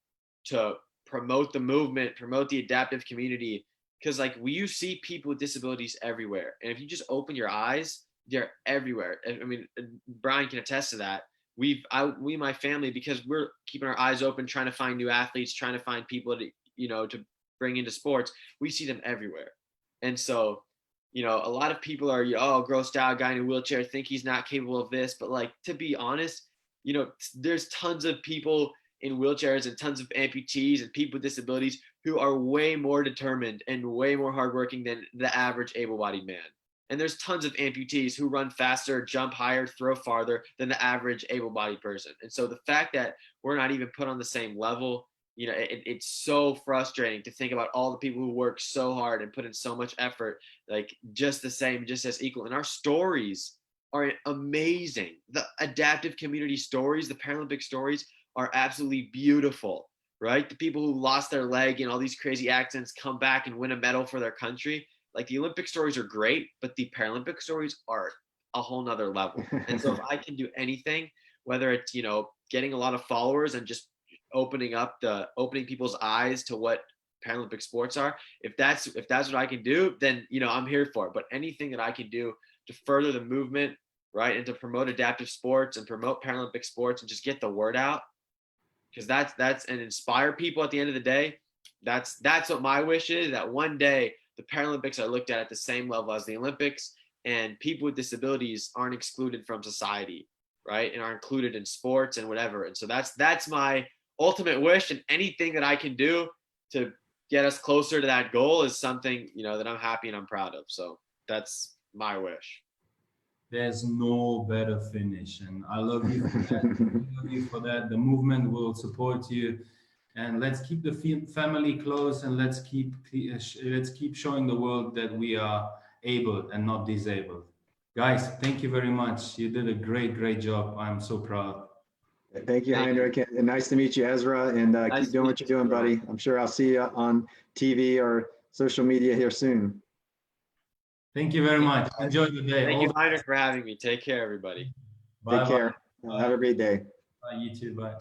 to promote the movement, promote the adaptive community, because you see people with disabilities everywhere. And if you just open your eyes, they're everywhere. I mean, Brian can attest to that. We, my family, because we're keeping our eyes open, trying to find new athletes, trying to find people to bring into sports, we see them everywhere. And so, a lot of people are, grossed out, guy in a wheelchair, think he's not capable of this. But to be honest, there's tons of people in wheelchairs and tons of amputees and people with disabilities who are way more determined and way more hardworking than the average able-bodied man. And there's tons of amputees who run faster, jump higher, throw farther than the average able-bodied person. And so the fact that we're not even put on the same level, it's so frustrating to think about all the people who work so hard and put in so much effort, just the same, just as equal. And our stories are amazing. The adaptive community stories, the Paralympic stories, are absolutely beautiful, right? The people who lost their leg in all these crazy accidents come back and win a medal for their country. The Olympic stories are great, but the Paralympic stories are a whole nother level. And so if I can do anything, whether it's, getting a lot of followers and just opening people's eyes to what Paralympic sports are, if that's what I can do, then, I'm here for it. But anything that I can do to further the movement, right, and to promote adaptive sports and promote Paralympic sports and just get the word out, because that's and inspire people at the end of the day. That's what my wish is, that one day the Paralympics are looked at the same level as the Olympics, and people with disabilities aren't excluded from society, right, and are included in sports and whatever. And so that's my ultimate wish, and anything that I can do to get us closer to that goal is something, that I'm happy and I'm proud of. So that's my wish. there's no better finish. And I love you for that. I love you for that. The movement will support you. And let's keep the family close, and let's keep showing the world that we are able and not disabled. Guys, thank you very much. You did a great job. I'm so proud. Thank you, Thank Heinrich. And nice to meet you, Ezra. And Nice keep to doing meet what you're you, doing, Ezra. buddy. I'm sure I'll see you on TV or social media here soon. Thank you very much. Enjoy the day. Thank you, Heinrich, for having me. Take care, everybody. Bye. Take care. Have a great day. Bye. You too. Bye.